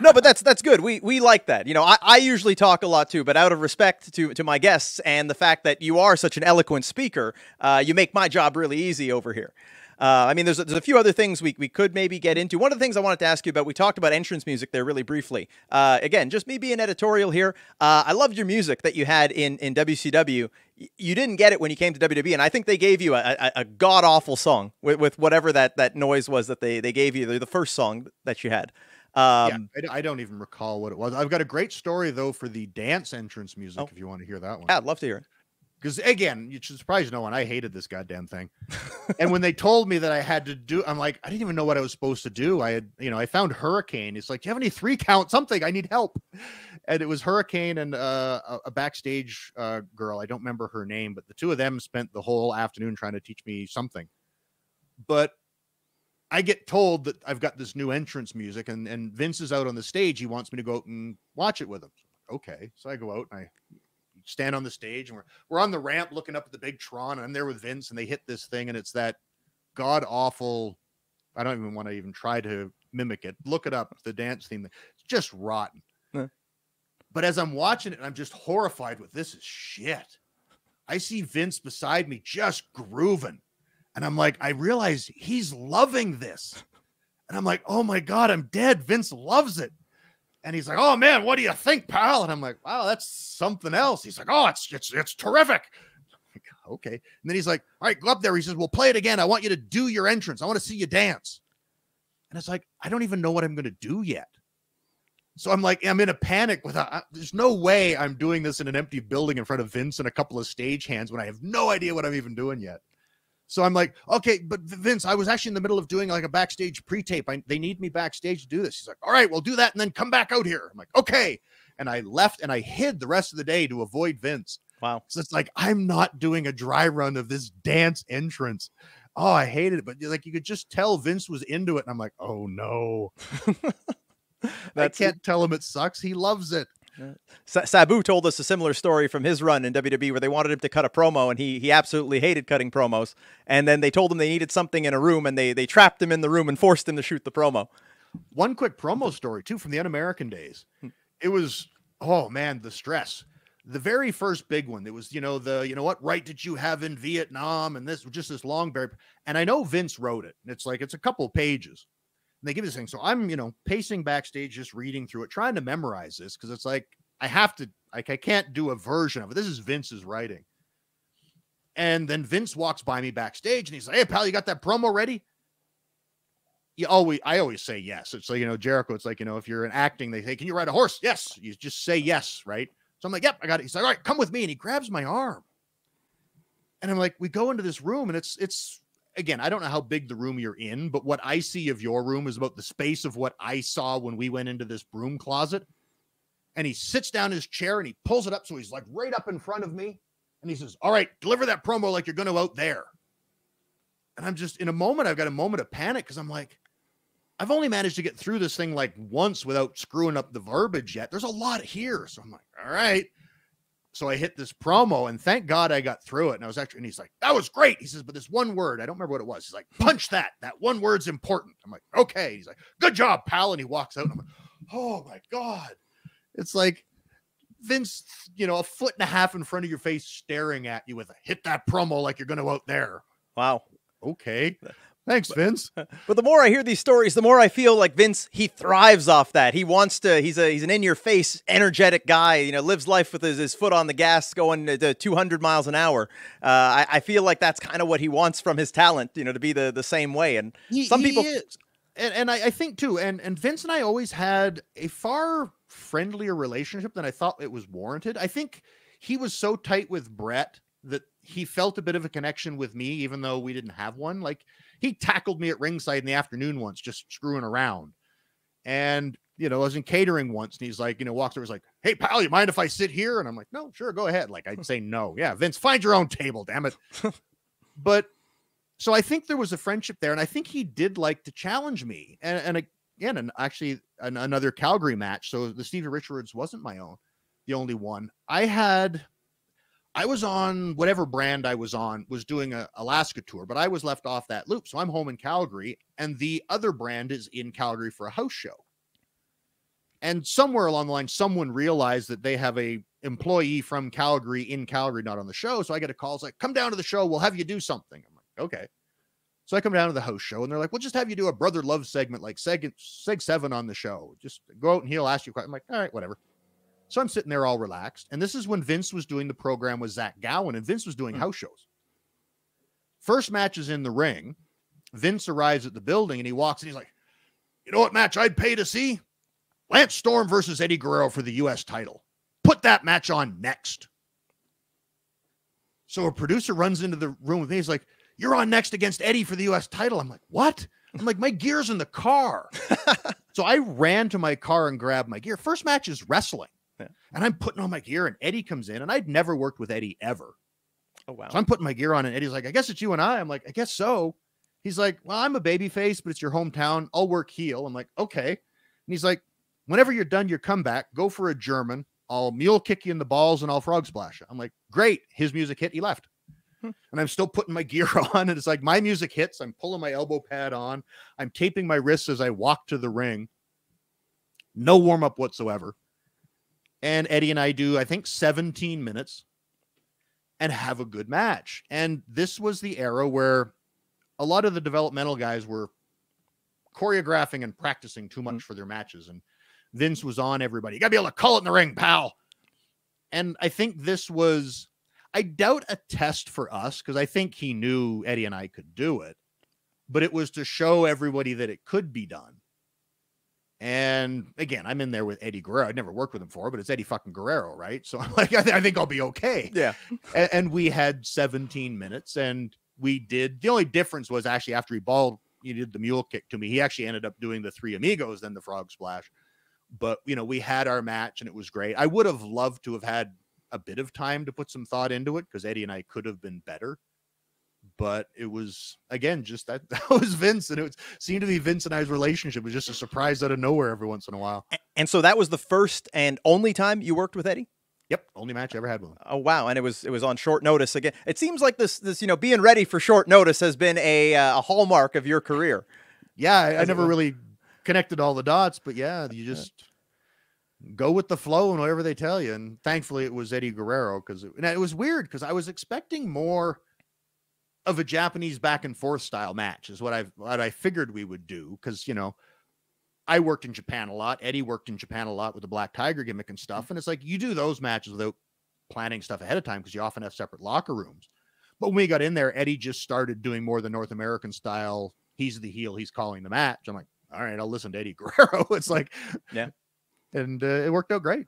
No, but that's good. We like that. I usually talk a lot too, but out of respect to my guests and the fact that you are such an eloquent speaker, you make my job really easy over here. There's a few other things we could maybe get into. One of the things I wanted to ask you about, we talked about entrance music there really briefly. Again, just me being editorial here. I loved your music that you had in WCW. You didn't get it when you came to WWE, and I think they gave you a god-awful song with whatever that noise was that they gave you, the first song that you had. I don't even recall what it was. I've got a great story, though, for the dance entrance music, if you want to hear that one. Yeah, I'd love to hear it. Because again, you should surprise no one. I hated this goddamn thing. And when they told me that I had to do, I'm like, I didn't even know what I was supposed to do. I found Hurricane. It's like, do you have any 3 count something? I need help. And it was Hurricane and a backstage girl. I don't remember her name, but the two of them spent the whole afternoon trying to teach me something. But I get told that I've got this new entrance music, and Vince is out on the stage. He wants me to go out and watch it with him. Okay. So I go out and I stand on the stage, and we're on the ramp looking up at the big Tron, and I'm there with Vince, and they hit this thing, and it's that god awful, I don't even want to even try to mimic it. Look it up, the dance theme. It's just rotten. But as I'm watching it, I'm just horrified with, this is shit. I see Vince beside me just grooving, and I'm like, I realize he's loving this, and I'm like, oh my god, I'm dead. Vince loves it. And he's like, oh man, what do you think, pal? And I'm like, wow, that's something else. He's like, oh, it's terrific. Like, okay. And then he's like, all right, go up there. He says, we'll play it again. I want you to do your entrance. I want to see you dance. And it's like, I don't even know what I'm going to do yet. So I'm like, I'm in a panic there's no way I'm doing this in an empty building in front of Vince and a couple of stage hands when I have no idea what I'm even doing yet. So I'm like, okay, but Vince, I was actually in the middle of doing like a backstage pre-tape. They need me backstage to do this. He's like, all right, we'll do that and then come back out here. I'm like, okay. And I left and I hid the rest of the day to avoid Vince. Wow. So it's like, I'm not doing a dry run of this dance entrance. Oh, I hated it. But like, you could just tell Vince was into it. And I'm like, oh no. I can't tell him it sucks. He loves it. Sabu told us a similar story from his run in WWE where they wanted him to cut a promo, and he absolutely hated cutting promos. And then they told him they needed something in a room, and they trapped him in the room and forced him to shoot the promo. One quick promo story too from the Un-American days. It was, oh man, the stress. the very first big one, it was, what right did you have in Vietnam? And this was just this long, and I know Vince wrote it. It's like, it's a couple pages. And they give this thing. So I'm, pacing backstage, just reading through it, trying to memorize this. Cause it's like, I can't do a version of it. This is Vince's writing. And then Vince walks by me backstage and he's like, "Hey pal, you got that promo ready?" I always say yes. It's like, Jericho, it's like, if you're in acting, they say, "Can you ride a horse?" Yes. You just say yes. Right. So I'm like, "Yep, I got it." He's like, "All right, come with me." And he grabs my arm. And I'm like, we go into this room and it's again, I don't know how big the room you're in, but what I see of your room is about the space of what I saw when we went into this broom closet. And he sits down in his chair and he pulls it up. So he's like right up in front of me. And he says, "All right, deliver that promo like you're going to out there." And I'm just in a moment, I've got a moment of panic because I'm like, I've only managed to get through this thing like once without screwing up the verbiage yet. There's a lot here. So I'm like, all right. So I hit this promo and thank God I got through it. And and he's like, "That was great." He says, "But this one word, I don't remember what it was." He's like, "Punch that. That one word's important." I'm like, "Okay." He's like, "Good job, pal." And he walks out and I'm like, oh my God. It's like Vince, a foot and a half in front of your face staring at you with a "hit that promo like you're going to out there." Wow. Okay. Thanks, Vince. But the more I hear these stories, the more I feel like Vince, he thrives off that. He wants to, he's an in-your-face, energetic guy, lives life with his foot on the gas going to 200 miles an hour. I feel like that's kind of what he wants from his talent, to be the same way. And some people... is. And I think too, and Vince and I always had a far friendlier relationship than I thought it was warranted. I think he was so tight with Brett that he felt a bit of a connection with me, even though we didn't have one. Like, he tackled me at ringside in the afternoon once, just screwing around. And, I was in catering once and he's like, walks over, was like, "Hey pal, you mind if I sit here?" And I'm like, "No, sure, go ahead." Like, I'd say no. "Yeah, Vince, find your own table, damn it." But so I think there was a friendship there, and I think he did like to challenge me. And again, actually another Calgary match. So the Stevie Richards wasn't the only one. I was on whatever brand I was on, was doing a Alaska tour, but I was left off that loop. So I'm home in Calgary, and the other brand is in Calgary for a house show. And somewhere along the line, someone realized that they have a employee from Calgary in Calgary, not on the show. So I get a call. It's like, "Come down to the show. We'll have you do something." I'm like, "Okay." So I come down to the house show and they're like, "We'll just have you do a Brother Love segment, like Seg 7 on the show. Just go out and he'll ask you a question." I'm like, "All right, whatever." So I'm sitting there all relaxed. And this is when Vince was doing the program with Zach Gowen, and Vince was doing house shows. First match is in the ring. Vince arrives at the building and he walks and he's like, "You know what match I'd pay to see? Lance Storm versus Eddie Geurrero for the US title. Put that match on next." So a producer runs into the room with me. He's like, "You're on next against Eddie for the US title." I'm like, "What?" I'm like, "My gear's in the car." So I ran to my car and grabbed my gear. First match is wrestling. Yeah. And I'm putting on my gear and Eddie comes in, and I'd never worked with Eddie ever. Oh, wow. So I'm putting my gear on and Eddie's like, "I guess it's you and I." I'm like, "I guess so." He's like, "Well, I'm a babyface, but it's your hometown. I'll work heel." I'm like, "Okay." And he's like, "Whenever you're done your comeback, go for a German. I'll mule kick you in the balls and I'll frog splash you." I'm like, "Great." His music hit. He left. And I'm still putting my gear on, and it's like my music hits. I'm pulling my elbow pad on. I'm taping my wrists as I walk to the ring. No warm up whatsoever. And Eddie and I do, I think, 17 minutes and have a good match. And this was the era where a lot of the developmental guys were choreographing and practicing too much for their matches. And Vince was on everybody. "You got to be able to call it in the ring, pal." And I think this was, I doubt a test for us, because I think he knew Eddie and I could do it. But it was to show everybody that it could be done. And again, I'm in there with Eddie Geurrero. I'd never worked with him before, but it's Eddie fucking Geurrero, right? So I'm like, I think I'll be okay. Yeah. And we had 17 minutes, and we did. The only difference was actually after he did the mule kick to me, he actually ended up doing the Three Amigos, then the frog splash. But, we had our match, and it was great. I would have loved to have had a bit of time to put some thought into it, because Eddie and I could have been better. But it was, again, just that was Vince, and it seemed to be Vince and I's relationship. It was just a surprise out of nowhere every once in a while. And so that was the first and only time you worked with Eddie? Yep, only match I ever had with him. Oh, wow. And it was on short notice again. It seems like this being ready for short notice has been a hallmark of your career. Yeah, I never really connected all the dots, but yeah, you just... go with the flow and whatever they tell you. And thankfully it was Eddie Geurrero, because it was weird because I was expecting more of a Japanese back and forth style match is what I figured we would do. Because, you know, I worked in Japan a lot. Eddie worked in Japan a lot with the Black Tiger gimmick and stuff. And it's like, you do those matches without planning stuff ahead of time because you often have separate locker rooms. But when we got in there, Eddie just started doing more the North American style. He's the heel. He's calling the match. I'm like, all right, I'll listen to Eddie Geurrero. It's like, yeah. And it worked out great.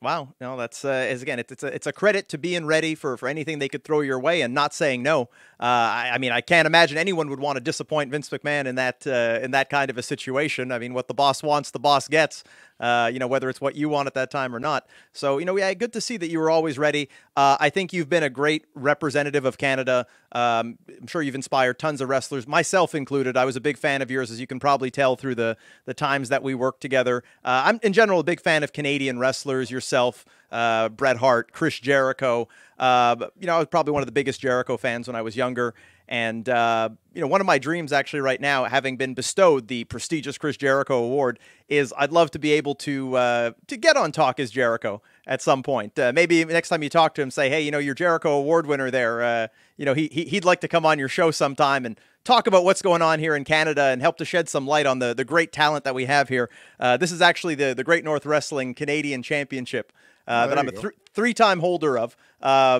Wow. No, that's again, it's a credit to being ready for anything they could throw your way and not saying no. I mean, I can't imagine anyone would want to disappoint Vince McMahon in that kind of a situation. I mean, what the boss wants, the boss gets. You know, whether it's what you want at that time or not. So, you know, yeah, good to see that you were always ready. I think you've been a great representative of Canada. I'm sure you've inspired tons of wrestlers, myself included. I was a big fan of yours, as you can probably tell through the times that we worked together. I'm, in general, a big fan of Canadian wrestlers, yourself, Bret Hart, Chris Jericho. You know, I was probably one of the biggest Jericho fans when I was younger. And, you know, one of my dreams actually right now, having been bestowed the prestigious Chris Jericho Award, is I'd love to be able to get on Talk as Jericho at some point. Maybe next time you talk to him, say, hey, you know, you're Jericho Award winner there. You know, he'd like to come on your show sometime and talk about what's going on here in Canada and help to shed some light on the great talent that we have here. This is actually the Great North Wrestling Canadian Championship that I'm a three-time holder of.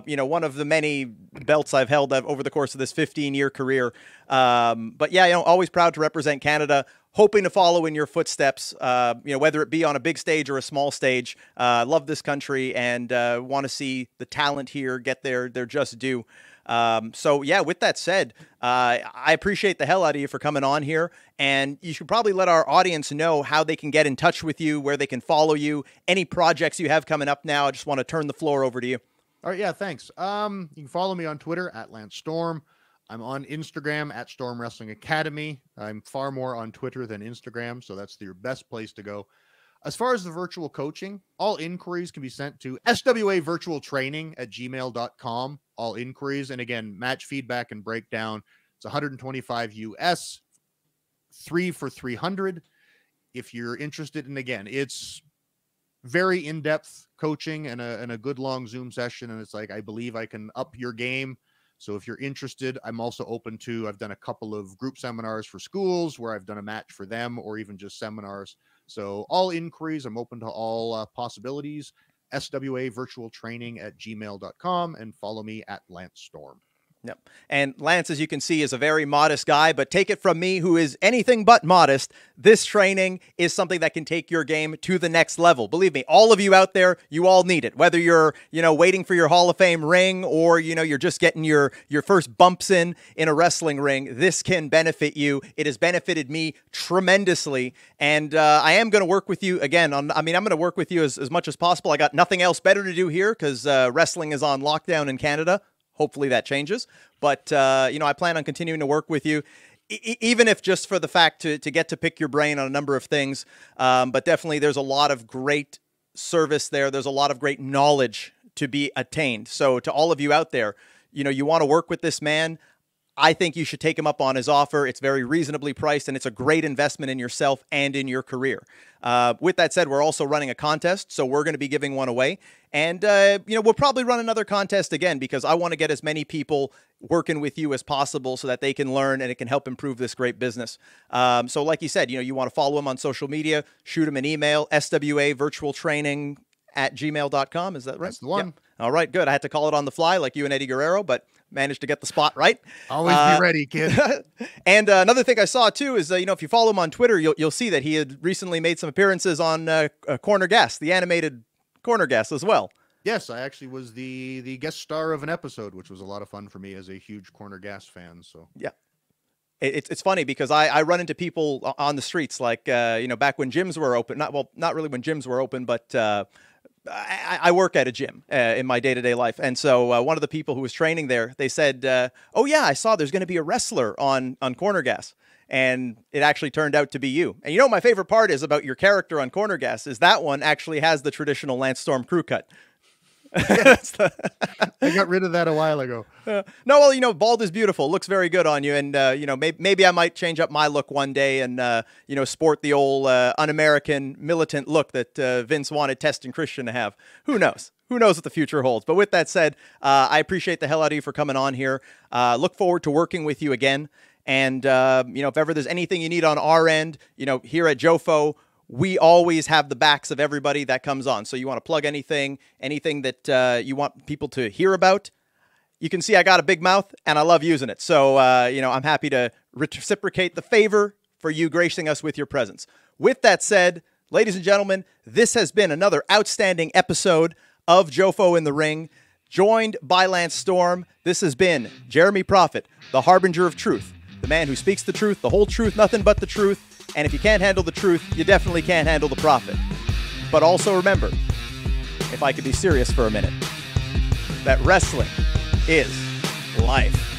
You know, one of the many belts I've held over the course of this 15-year career. But yeah, you know, always proud to represent Canada, hoping to follow in your footsteps, you know, whether it be on a big stage or a small stage. Love this country and want to see the talent here get their just due. So yeah, with that said, I appreciate the hell out of you for coming on here, and you should probably let our audience know how they can get in touch with you, where they can follow you, any projects you have coming up now. I just want to turn the floor over to you. All right. Yeah. Thanks. You can follow me on Twitter at Lance Storm. I'm on Instagram at Storm Wrestling Academy. I'm far more on Twitter than Instagram, so that's your best place to go. As far as the virtual coaching, all inquiries can be sent to swavirtualtraining@gmail.com. All inquiries. And again, match feedback and breakdown. It's $125 US, 3 for $300. If you're interested, and again, it's very in-depth coaching and a good long Zoom session. And it's like, I believe I can up your game. So if you're interested, I'm also open to, I've done a couple of group seminars for schools where I've done a match for them, or even just seminars. So all inquiries, I'm open to all possibilities. swavirtualtraining@gmail.com, and follow me at Lance Storm. Yep. And Lance, as you can see, is a very modest guy, but take it from me, who is anything but modest. This training is something that can take your game to the next level. Believe me, all of you out there, you all need it. Whether you're, you know, waiting for your Hall of Fame ring, or, you know, you're just getting your first bumps in a wrestling ring, this can benefit you. It has benefited me tremendously. And I am going to work with you again I'm going to work with you as much as possible. I got nothing else better to do here because wrestling is on lockdown in Canada. Hopefully that changes. But, you know, I plan on continuing to work with you, even if just for the fact to get to pick your brain on a number of things. But definitely there's a lot of great service there. There's a lot of great knowledge to be attained. So to all of you out there, you know, you want to work with this man, I think you should take him up on his offer. It's very reasonably priced, and it's a great investment in yourself and in your career. With that said, we're also running a contest, so we're going to be giving one away. And, you know, we'll probably run another contest again because I want to get as many people working with you as possible so that they can learn and it can help improve this great business. So like you said, you know, you want to follow him on social media, shoot him an email, swavirtualtraining@gmail.com. Is that right? That's the one. Yep. All right, good. I had to call it on the fly like you and Eddie Geurrero, but managed to get the spot right. Always be ready, kid. And another thing I saw too is, you know, if you follow him on Twitter, you'll see that he had recently made some appearances on Corner Gas, the animated Corner Gas as well. Yes, I actually was the guest star of an episode, which was a lot of fun for me as a huge Corner Gas fan. So yeah. It's funny because I run into people on the streets, like, you know, back when gyms were open, not really when gyms were open, but I work at a gym in my day-to-day life. And so one of the people who was training there, they said, oh yeah, I saw there's going to be a wrestler on Corner Gas. And it actually turned out to be you. And you know, my favorite part is about your character on Corner Gas is that one actually has the traditional Lance Storm crew cut. I got rid of that a while ago. No, well, bald is beautiful. Looks very good on you. And, maybe I might change up my look one day and, sport the old un-American militant look that Vince wanted Test and Christian to have. Who knows? Who knows what the future holds? But with that said, I appreciate the hell out of you for coming on here. Look forward to working with you again. And, if ever there's anything you need on our end, here at Jofo, we always have the backs of everybody that comes on. So you want to plug anything that you want people to hear about, you can see I got a big mouth and I love using it. So, I'm happy to reciprocate the favor for you gracing us with your presence. With that said, ladies and gentlemen, this has been another outstanding episode of Jofo in the Ring, joined by Lance Storm. This has been Jeremy Prophet, the harbinger of truth, the man who speaks the truth, the whole truth, nothing but the truth. And if you can't handle the truth, you definitely can't handle the prophet. But also remember, if I could be serious for a minute, that wrestling is life.